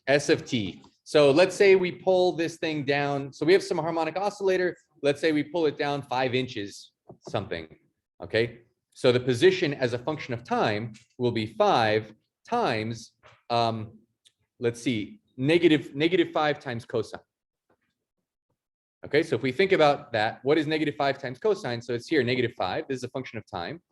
S of T. So let's say we pull this thing down. So we have some harmonic oscillator. Let's say we pull it down 5 inches, something. Okay. So the position as a function of time will be 5 times, let's see, -5 times cosine. Okay. So if we think about that, what is -5 times cosine? So it's here, -5. This is a function of time.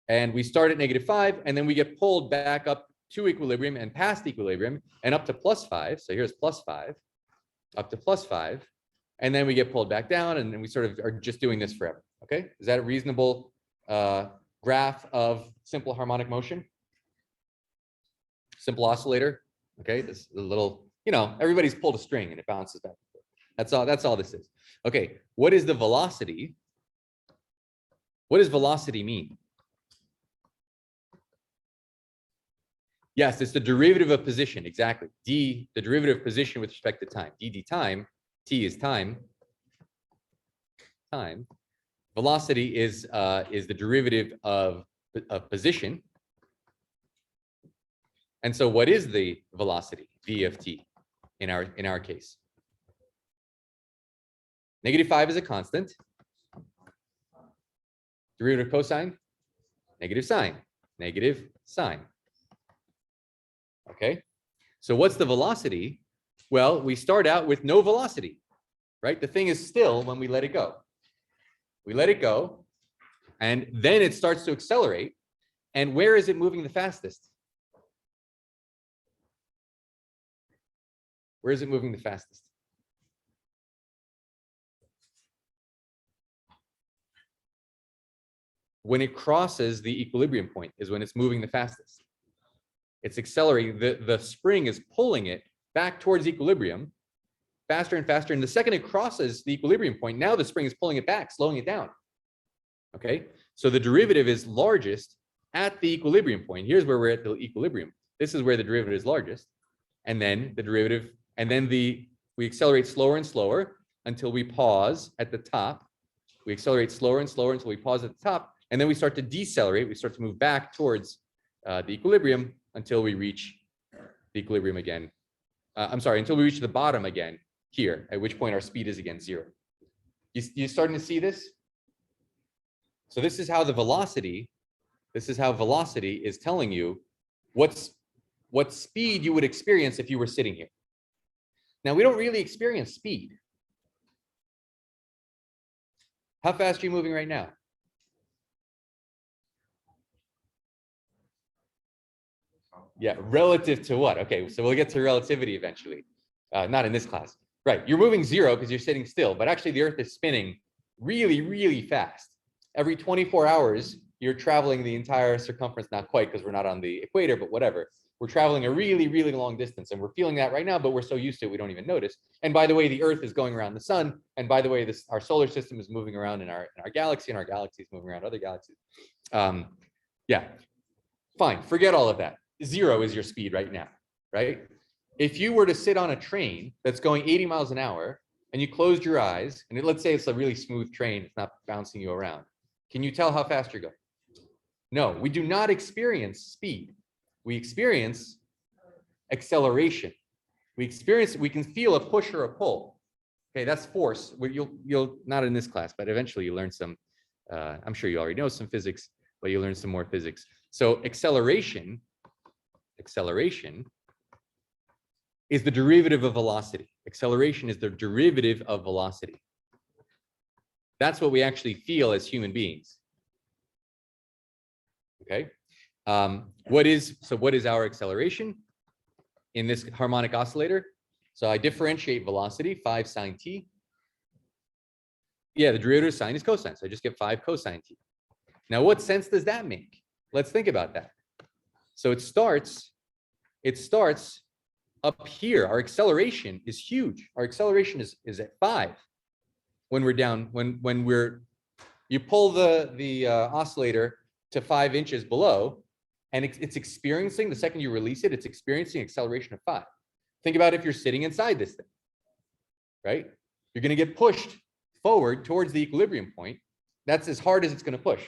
And we start at -5 and then we get pulled back up to equilibrium and past equilibrium and up to +5. So here's +5, up to +5. And then we get pulled back down and then we sort of are just doing this forever. Okay. Is that a reasonable graph of simple harmonic motion? Simple oscillator. Okay. This is a little, you know, everybody's pulled a string and it bounces back and forth. That's all this is. Okay. What is the velocity? What does velocity mean? Yes, it's the derivative of position. Exactly. D, the derivative of position with respect to time. dd time. T is time. Time. Velocity is the derivative of position. And so what is the velocity? V of t in our case. -5 is a constant. Derivative of cosine, negative sine. Okay. So what's the velocity? Well, we start out with no velocity, right? The thing is still when we let it go. We let it go, and then it starts to accelerate. And where is it moving the fastest? Where is it moving the fastest? When it crosses the equilibrium point is when it's moving the fastest. It's accelerating. The spring is pulling it back towards equilibrium faster and faster. And the second it crosses the equilibrium point, now the spring is pulling it back, slowing it down. Okay, so the derivative is largest at the equilibrium point. Here's where we're at the equilibrium. This is where the derivative is largest. And then the derivative, and then we accelerate slower and slower until we pause at the top. We accelerate slower and slower until we pause at the top. And then we start to decelerate. We start to move back towards the equilibrium until we reach the equilibrium again. Until we reach the bottom again here, at which point our speed is again 0. You starting to see this? So this is how velocity is telling you what speed you would experience if you were sitting here. Now, we don't really experience speed. How fast are you moving right now? Yeah, relative to what? Okay, so we'll get to relativity eventually. Not in this class. Right, you're moving 0 because you're sitting still, but actually the Earth is spinning really, really fast. Every 24 hours, you're traveling the entire circumference, not quite because we're not on the equator, but whatever. We're traveling a really, really long distance, and we're feeling that right now, but we're so used to it, we don't even notice. And by the way, the Earth is going around the sun, and by the way, our solar system is moving around in our galaxy, and our galaxy is moving around other galaxies. Yeah, fine, forget all of that. 0 is your speed right now, right? If you were to sit on a train that's going 80 miles an hour and you closed your eyes, and let's say it's a really smooth train, it's not bouncing you around, can you tell how fast you're going? No, we do not experience speed. We experience acceleration. We can feel a push or a pull. Okay, that's force. You'll not in this class, but eventually you learn some, I'm sure you already know some physics, but you'll learn some more physics. So acceleration is the derivative of velocity. Acceleration is the derivative of velocity. That's what we actually feel as human beings. Okay. What is our acceleration in this harmonic oscillator? So I differentiate velocity, 5 sine t. Yeah, the derivative of sine is cosine. So I just get 5 cosine t. Now, what sense does that make? Let's think about that. So it starts up here. Our acceleration is huge. Our acceleration is at 5 when we're down, you pull the oscillator to 5 inches below, and it's experiencing, the second you release it, it's experiencing acceleration of 5. Think about if you're sitting inside this thing, right? You're going to get pushed forward towards the equilibrium point. That's as hard as it's going to push.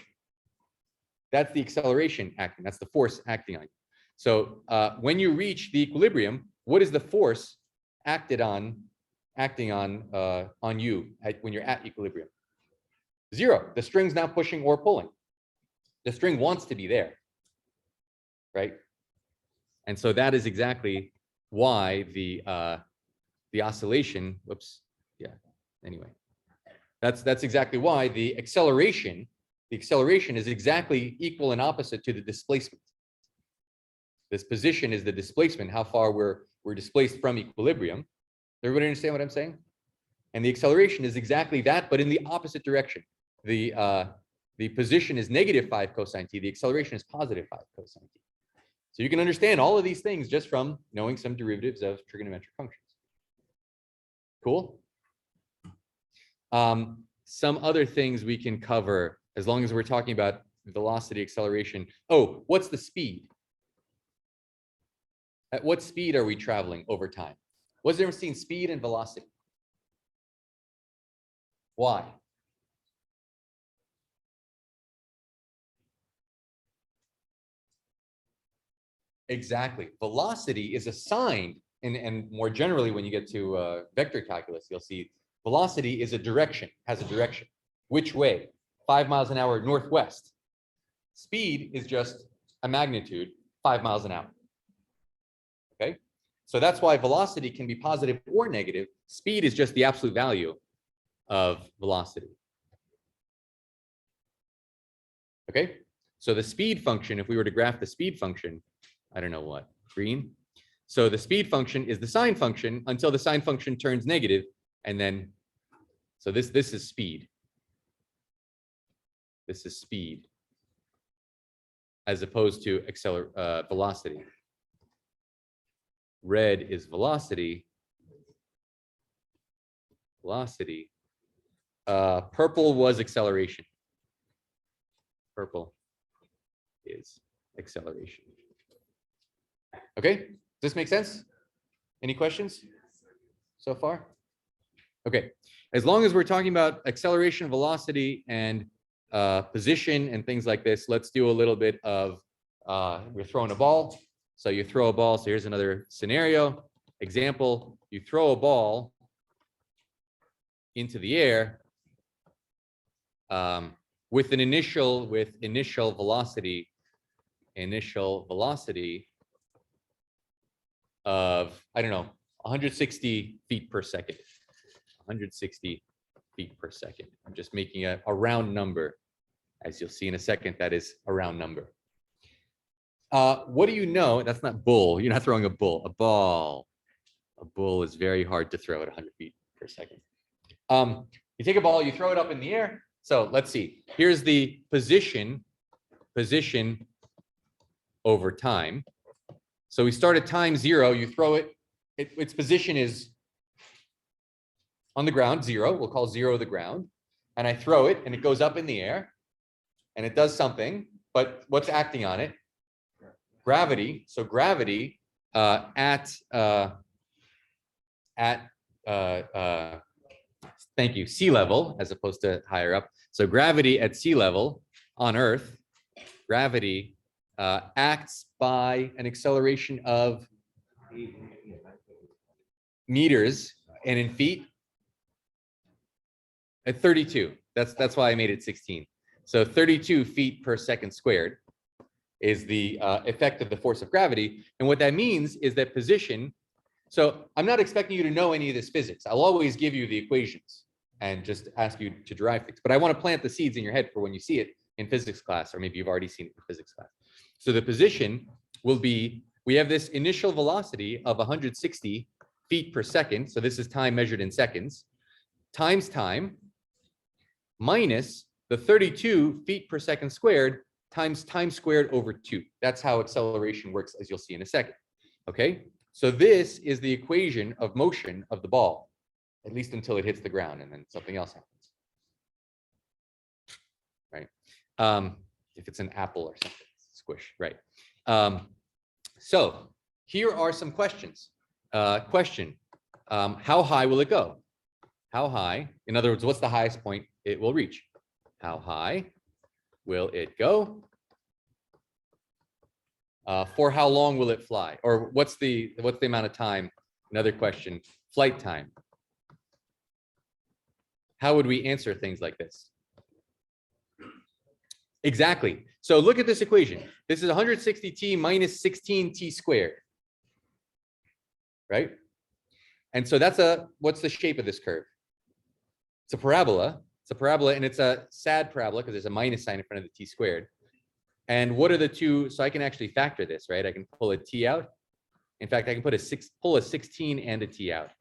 That's the acceleration acting. That's the force acting on you. So when you reach the equilibrium, what is the force acting on you when you're at equilibrium? 0. The string's not pushing or pulling. The string wants to be there, right? And so that is exactly why the oscillation. Whoops. Yeah. Anyway, that's exactly why the acceleration is exactly equal and opposite to the displacement. This position is the displacement, how far we're displaced from equilibrium. Everybody understand what I'm saying? And the acceleration is exactly that, but in the opposite direction. The position is -5 cosine t. The acceleration is +5 cosine t. So you can understand all of these things just from knowing some derivatives of trigonometric functions. Cool. Some other things we can cover as long as we're talking about velocity, acceleration. Oh, what's the speed? At what speed are we traveling over time? What's the difference between speed and velocity? Why? Exactly. Velocity is assigned, and more generally, when you get to vector calculus, you'll see velocity is a direction, has a direction. Which way? 5 miles an hour northwest. Speed is just a magnitude, 5 miles an hour. Okay? So that's why velocity can be positive or negative. Speed is just the absolute value of velocity. Okay? So the speed function, if we were to graph the speed function, I don't know what, green. So the speed function is the sine function until the sine function turns negative, and then, so this is speed. This is speed, as opposed to velocity. Red is velocity. Velocity. Purple was acceleration. Purple is acceleration. Okay, does this make sense? Any questions so far? Okay, as long as we're talking about acceleration, velocity, and position and things like this, let's do a little bit of, we're throwing a ball. So you throw a ball. So here's another scenario. Example, you throw a ball into the air with initial velocity of, I don't know, 160 feet per second. 160 feet per second. I'm just making a round number. As you'll see in a second, that is a round number. What do you know? That's not bull. You're not throwing a bull. A ball. A bull is very hard to throw at 100 feet per second. You take a ball, you throw it up in the air. So let's see. Here's the position over time. So we start at time 0. You throw it. Its position is on the ground, 0. We'll call 0 the ground. And I throw it, and it goes up in the air, and it does something. But what's acting on it? Gravity. So gravity thank you, sea level as opposed to higher up. So gravity at sea level on Earth, gravity acts by an acceleration of meters, and in feet at 32. That's why I made it 16. So 32 feet per second squared is the effect of the force of gravity. And what that means is that position, So I'm not expecting you to know any of this physics. I'll always give you the equations and just ask you to derive things. But I want to plant the seeds in your head for when you see it in physics class, or maybe you've already seen it in physics class. So the position will be, we have this initial velocity of 160 feet per second. So this is time measured in seconds, times time, minus the 32 feet per second squared times time squared over 2. That's how acceleration works, as you'll see in a second. Okay, so this is the equation of motion of the ball, at least until it hits the ground, and then something else happens. Right? If it's an apple or something, squish, right? So here are some questions. Question, how high will it go? How high, in other words, what's the highest point it will reach? How high will it go? For how long will it fly? Or what's the amount of time? Another question, flight time. How would we answer things like this? Exactly. So look at this equation. This is 160t minus 16t squared. Right? And so that's what's the shape of this curve? It's a parabola. It's a parabola, and it's a sad parabola because there's a minus sign in front of the t squared. And what are the two? So I can actually factor this, right? I can pull a t out. In fact, I can pull a 16 and a t out.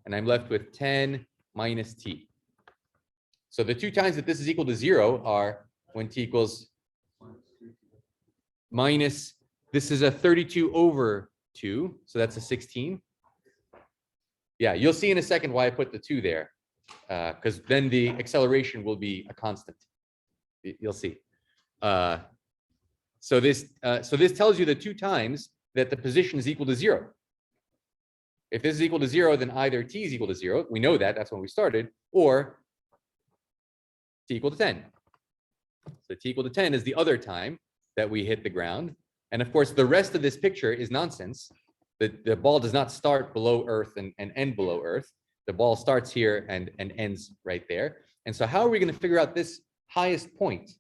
And I'm left with 10 minus t. So the two times that this is equal to 0 are when t equals minus, this is a 32 over 2. So that's a 16. Yeah, you'll see in a second why I put the 2 there. Because then the acceleration will be a constant. You'll see. So this tells you the two times that the position is equal to 0. If this is equal to 0, then either t is equal to 0. We know that. That's when we started. Or t equal to 10. So t equal to 10 is the other time that we hit the ground. And of course, the rest of this picture is nonsense. The ball does not start below Earth and end below Earth. The ball starts here and ends right there. And so how are we going to figure out this highest point?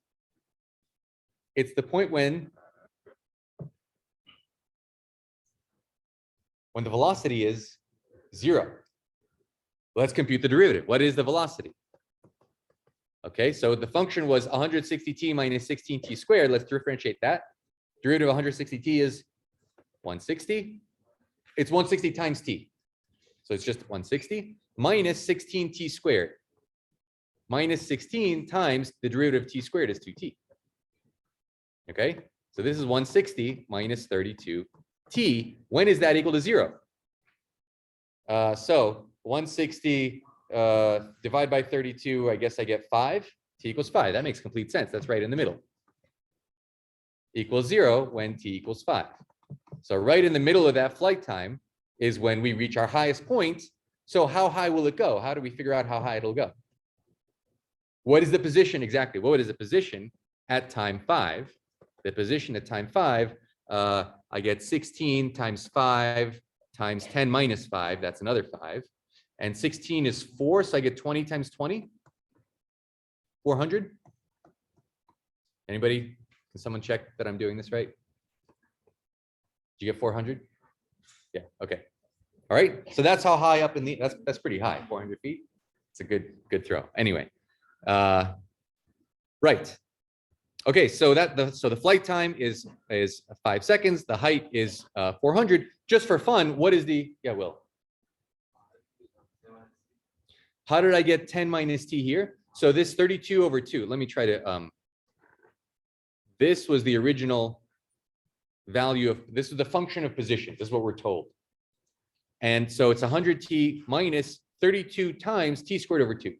It's the point when the velocity is 0. Let's compute the derivative. What is the velocity? Okay, so the function was 160t minus 16t squared. Let's differentiate that. Derivative of 160t is 160. It's 160 times t. So it's just 160 minus 16t squared. Minus 16 times the derivative of t squared is 2t. Okay, so this is 160 minus 32t. When is that equal to 0? So 160 divide by 32, I guess I get 5. T equals 5. That makes complete sense. That's right in the middle. Equals 0 when t equals 5. So right in the middle of that flight time is when we reach our highest point. So how high will it go? How do we figure out how high it'll go? What is the position exactly? What is the position at time 5? The position at time 5, I get 16 times 5 times 10 minus 5. That's another 5. And 16 is 4, so I get 20 times 20. 400. Anybody? Can someone check that I'm doing this right? Did you get 400? Yeah, okay. All right, so that's how high up in the, that's pretty high, 400 feet. It's a good throw. Anyway, right. Okay, so the flight time is 5 seconds. The height is 400. Just for fun, what is the, yeah, Will? How did I get 10 minus t here? So this 32 over 2, let me try to, this was the original value of, this is the function of position. This is what we're told. And so it's 100t minus 32 times t squared over 2.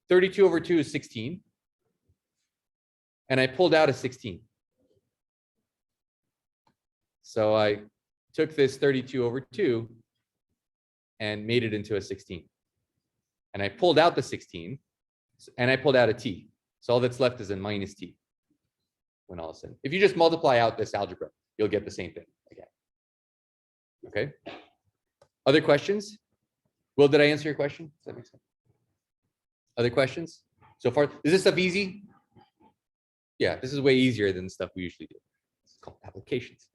32 over 2 is 16. And I pulled out a 16. So I took this 32 over 2 and made it into a 16. And I pulled out the 16 and I pulled out a t. So all that's left is a minus t when all is said. If you just multiply out this algebra, you'll get the same thing again. Okay. Other questions? Will, did I answer your question? Does that make sense? Other questions? So far, is this stuff easy? Yeah, this is way easier than the stuff we usually do. It's called applications,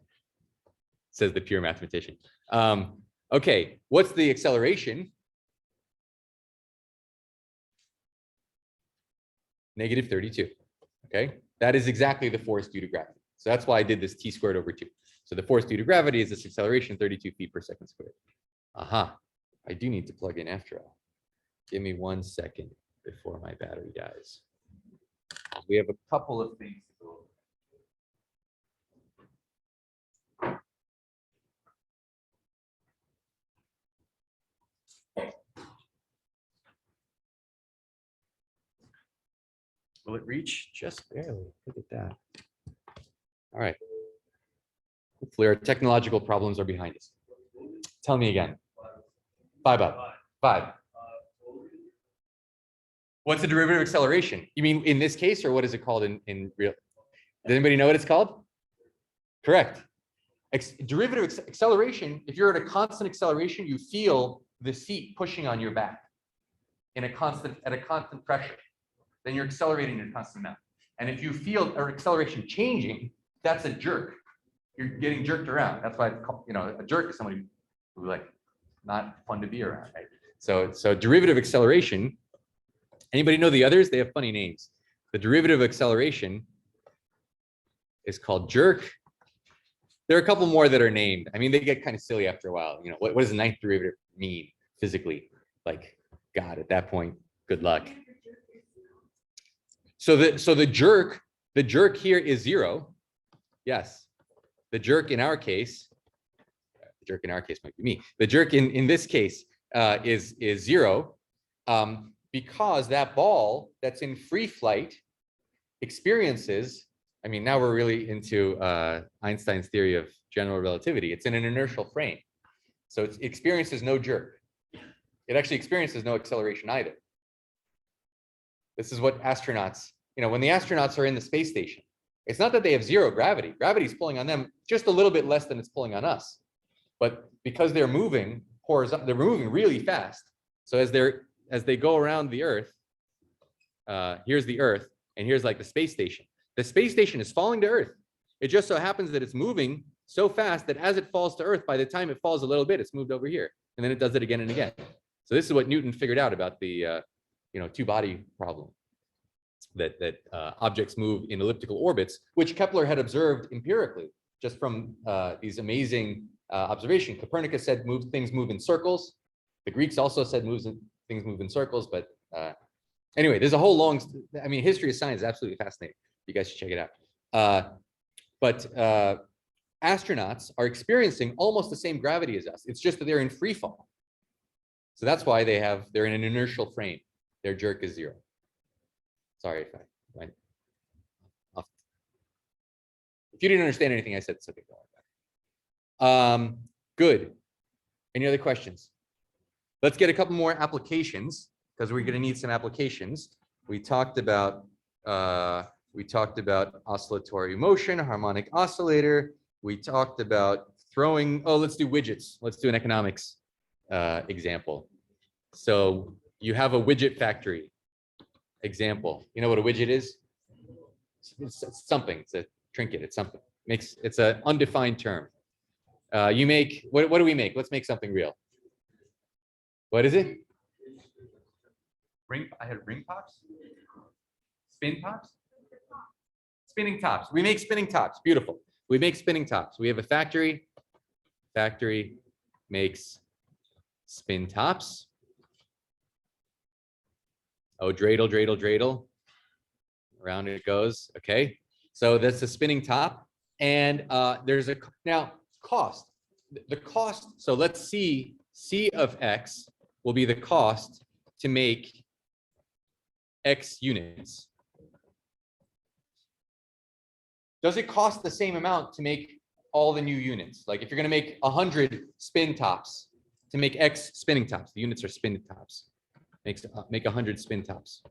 says the pure mathematician. Okay, what's the acceleration? Negative 32. Okay, that is exactly the force due to gravity. So that's why I did this t squared over 2. So the force due to gravity is this acceleration 32 feet per second squared. Aha, I do need to plug in after all. Give me 1 second before my battery dies. We have a couple of things to go over. Will it reach? Just barely. Look at that. All right. Hopefully our technological problems are behind us. Tell me again. 5 up. 5. What's the derivative of acceleration? You mean in this case, or what is it called in real? Does anybody know what it's called? Correct. Derivative acceleration, if you're at a constant acceleration, you feel the seat pushing on your back at a constant pressure. Then you're accelerating at a constant amount. And if you feel an acceleration changing, that's a jerk. You're getting jerked around. That's why it's called, a jerk is somebody who like not fun to be around. Right? So derivative acceleration. Anybody know the others? They have funny names. The derivative of acceleration is called jerk. There are a couple more that are named. I mean, they get kind of silly after a while. What does the ninth derivative mean physically? Like, God, at that point, good luck. So the jerk here is 0. Yes. The jerk in our case might be me. The jerk in this case is 0 because that ball that's in free flight experiences. I mean, now we're really into Einstein's theory of general relativity. It's in an inertial frame. So it experiences no jerk. It actually experiences no acceleration either. This is what astronauts, when the astronauts are in the space station, it's not that they have 0 gravity. Gravity is pulling on them just a little bit less than it's pulling on us. But because they're moving horizontally, they're moving really fast. So as they go around the Earth, here's the Earth, and here's like the space station. The space station is falling to Earth. It just so happens that it's moving so fast that as it falls to Earth, by the time it falls a little bit, it's moved over here. And then it does it again and again. So this is what Newton figured out about the two-body problem, that objects move in elliptical orbits, which Kepler had observed empirically just from these amazing observations. Copernicus said things move in circles. The Greeks also said things move in circles. But anyway, there's a whole long, history of science is absolutely fascinating. You guys should check it out. But astronauts are experiencing almost the same gravity as us. It's just that they're in free fall. So that's why they're in an inertial frame. Their jerk is 0. Sorry if I went off. If you didn't understand anything I said, it's okay. Good. Any other questions? Let's get a couple more applications because we're going to need some applications. We talked about oscillatory motion, harmonic oscillator. We talked about throwing. Oh, let's do widgets. Let's do an economics example. So you have a widget factory example. You know what a widget is? It's something. It's a trinket. It's something. It's an undefined term. You make what do we make? Let's make something real. What is it? I had ring tops. Spin tops. Spinning tops. We make spinning tops. Beautiful. We make spinning tops. We have a factory. Factory makes spin tops. Oh, dreidel, dreidel, dreidel. Around it goes. Okay. So that's a spinning top. And there's now cost. The cost. So let's see, C of X will be the cost to make X units. Does it cost the same amount to make all the new units? Like if you're going to make 100 spin tops to make X spinning tops, the units are spin tops. Make 100 spin tops.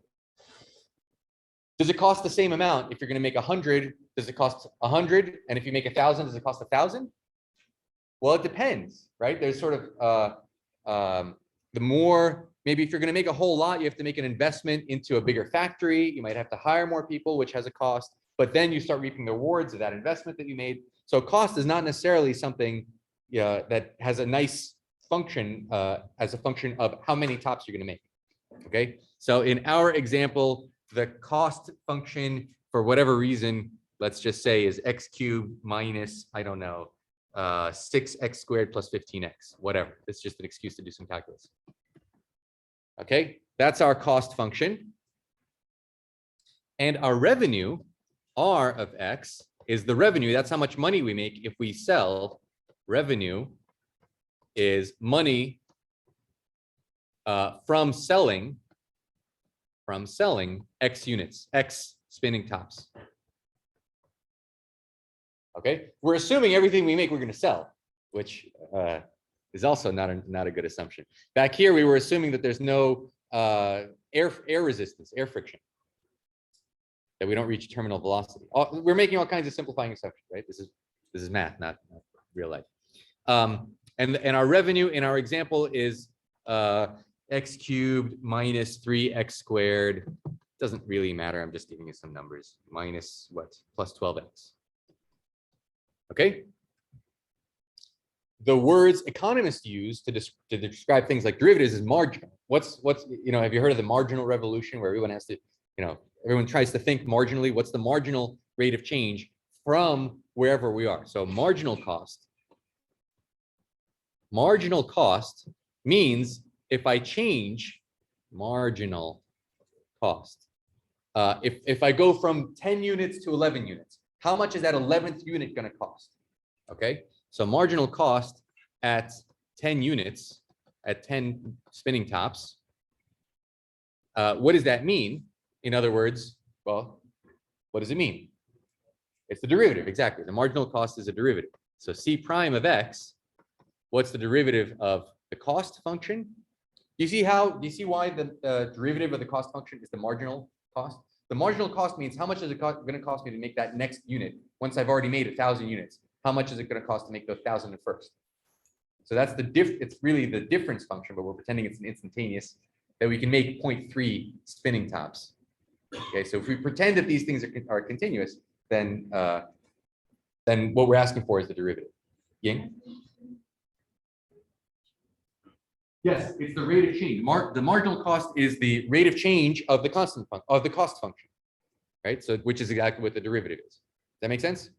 Does it cost the same amount if you're going to make 100? Does it cost 100? And if you make 1,000, does it cost 1,000? Well, it depends, right? There's sort of the more, maybe if you're going to make a whole lot, you have to make an investment into a bigger factory. You might have to hire more people, which has a cost. But then you start reaping the rewards of that investment that you made. So cost is not necessarily something that has a nice function as a function of how many tops you're going to make. Okay, so in our example, the cost function for whatever reason, let's just say is x cubed minus, I don't know, 6x squared plus 15x, whatever. It's just an excuse to do some calculus. Okay, that's our cost function. And our revenue, R of x, is the revenue. That's how much money we make if we sell. Revenue is money from selling X units, X spinning tops. Okay, we're assuming everything we make we're going to sell, which is also not a good assumption. Back here, we were assuming that there's no air resistance, air friction, that we don't reach terminal velocity. We're making all kinds of simplifying assumptions, right? This is math, not real life. And our revenue in our example is x cubed minus 3x squared. Doesn't really matter. I'm just giving you some numbers. Minus what? Plus 12x. Okay. The words economists use to describe things like derivatives is marginal. What's have you heard of the marginal revolution, where everyone has to, everyone tries to think marginally? What's the marginal rate of change from wherever we are? So marginal cost. Marginal cost means if I change marginal cost, if I go from 10 units to 11 units, how much is that 11th unit going to cost? Okay, so marginal cost at 10 units, at 10 spinning tops, what does that mean? In other words, well, what does it mean? It's the derivative, exactly. The marginal cost is a derivative. So C prime of x, what's the derivative of the cost function? Do you see why the derivative of the cost function is the marginal cost? The marginal cost means how much is it going to cost me to make that next unit once I've already made 1,000 units? How much is it going to cost to make the 1,000 first? So that's it's really the difference function, but we're pretending it's an instantaneous, that we can make 0.3 spinning tops. Okay, so if we pretend that these things are continuous, then what we're asking for is the derivative. Ying? Yes, it's the rate of change. The marginal cost is the rate of change of the constant of the cost function, right? So which is exactly what the derivative is. Does that make sense?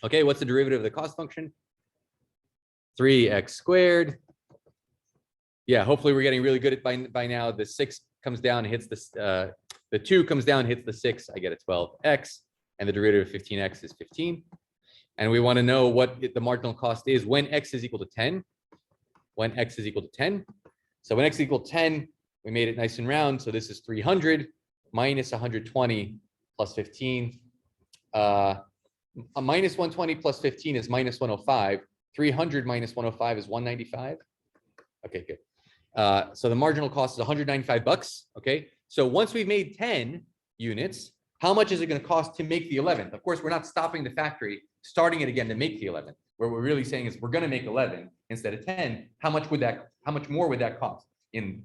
Okay, what's the derivative of the cost function? 3x squared. Yeah, hopefully we're getting really good at by now. The 6 comes down, hits the 2 comes down, hits the 6. I get a 12x, and the derivative of 15x is 15. And we want to know what the marginal cost is when x is equal to 10. When x is equal to 10. So when x is equal to 10, we made it nice and round. So this is 300 minus 120 plus 15. A minus 120 plus 15 is minus 105. 300 minus 105 is 195. Okay, good. So the marginal cost is 195 bucks. Okay. So once we've made 10 units, how much is it going to cost to make the 11th? Of course, we're not stopping the factory, starting it again to make the 11th. What we're really saying is we're going to make 11 instead of 10. How much more would that cost in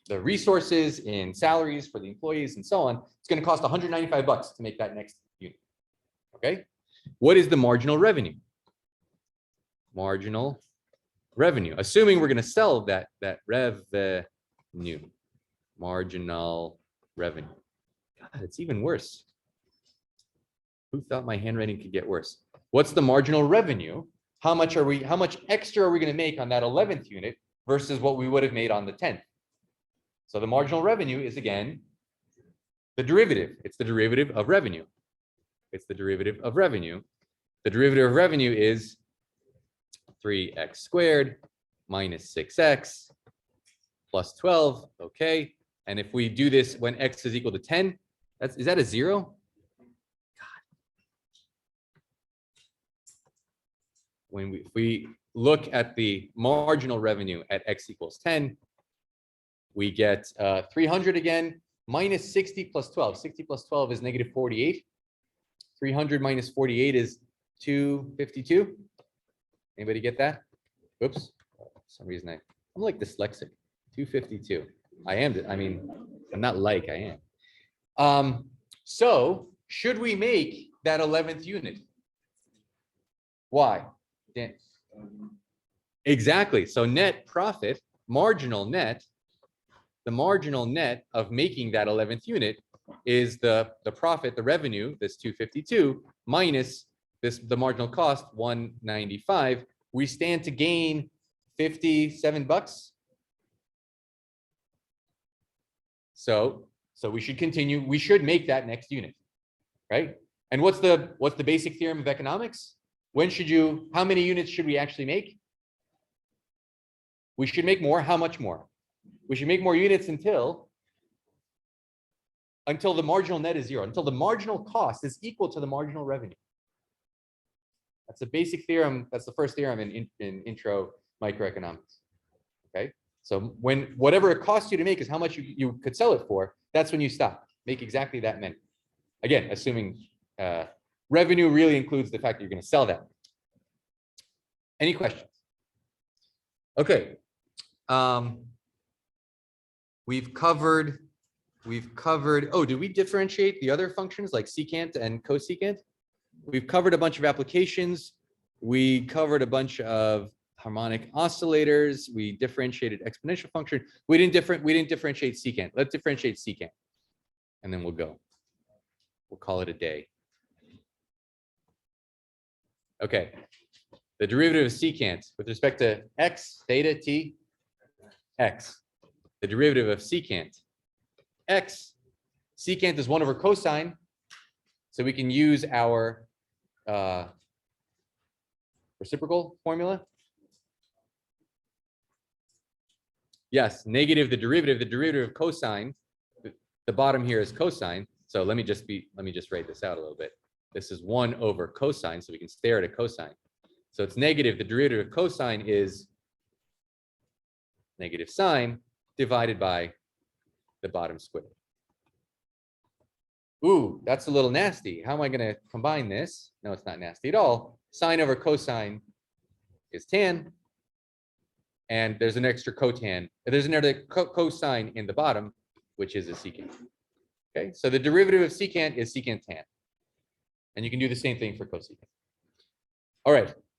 the resources, in salaries for the employees, and so on? It's going to cost 195 bucks to make that next unit. Okay. What is the marginal revenue? Marginal revenue, assuming we're going to sell that revenue. Marginal revenue. God, it's even worse. Who thought my handwriting could get worse? What's the marginal revenue? How much extra are we going to make on that 11th unit versus what we would have made on the 10th? So the marginal revenue is, again, the derivative. It's the derivative of revenue. It's the derivative of revenue. The derivative of revenue is 3x squared minus 6x plus 12. Okay. And if we do this when x is equal to 10, is that a 0? If we look at the marginal revenue at x equals 10, we get 300 again, minus 60 plus 12. 60 plus 12 is negative 48. 300 minus 48 is 252. Anybody get that? Oops. For some reason I'm like dyslexic. 252. I'm not like, I am. So should we make that 11th unit? Why? Dan? Exactly. So net profit, marginal net, the marginal net of making that 11th unit is the profit, the revenue, this 252 minus the marginal cost 195. We stand to gain $57. So we should continue. We should make that next unit, right? And what's the basic theorem of economics? How many units should we actually make? We should make more. How much more? We should make more units until the marginal net is zero, until the marginal cost is equal to the marginal revenue. That's a basic theorem. That's the first theorem in intro microeconomics. Okay. So when whatever it costs you to make is how much you could sell it for, that's when you stop. Make exactly that many. Again, assuming revenue really includes the fact that you're going to sell that. Any questions? Okay. We've covered, oh, did we differentiate the other functions like secant and cosecant? We've covered a bunch of applications. We covered a bunch of harmonic oscillators. We differentiated exponential function. We didn't differentiate secant. Let's differentiate secant. And then we'll go. We'll call it a day. Okay. The derivative of secant with respect to x, theta, t, x. The derivative of secant, x. Secant is 1 over cosine. So we can use our reciprocal formula. Yes, negative the derivative of cosine. The bottom here is cosine. So let me just write this out a little bit. This is 1 over cosine, so we can stare at a cosine. So it's negative. The derivative of cosine is negative sine divided by the bottom square. Ooh, that's a little nasty. How am I going to combine this? No, it's not nasty at all. Sine over cosine is tan. And there's an extra cotan. There's another cosine in the bottom, which is a secant. Okay, so the derivative of secant is secant tan. And you can do the same thing for cosecant. All right,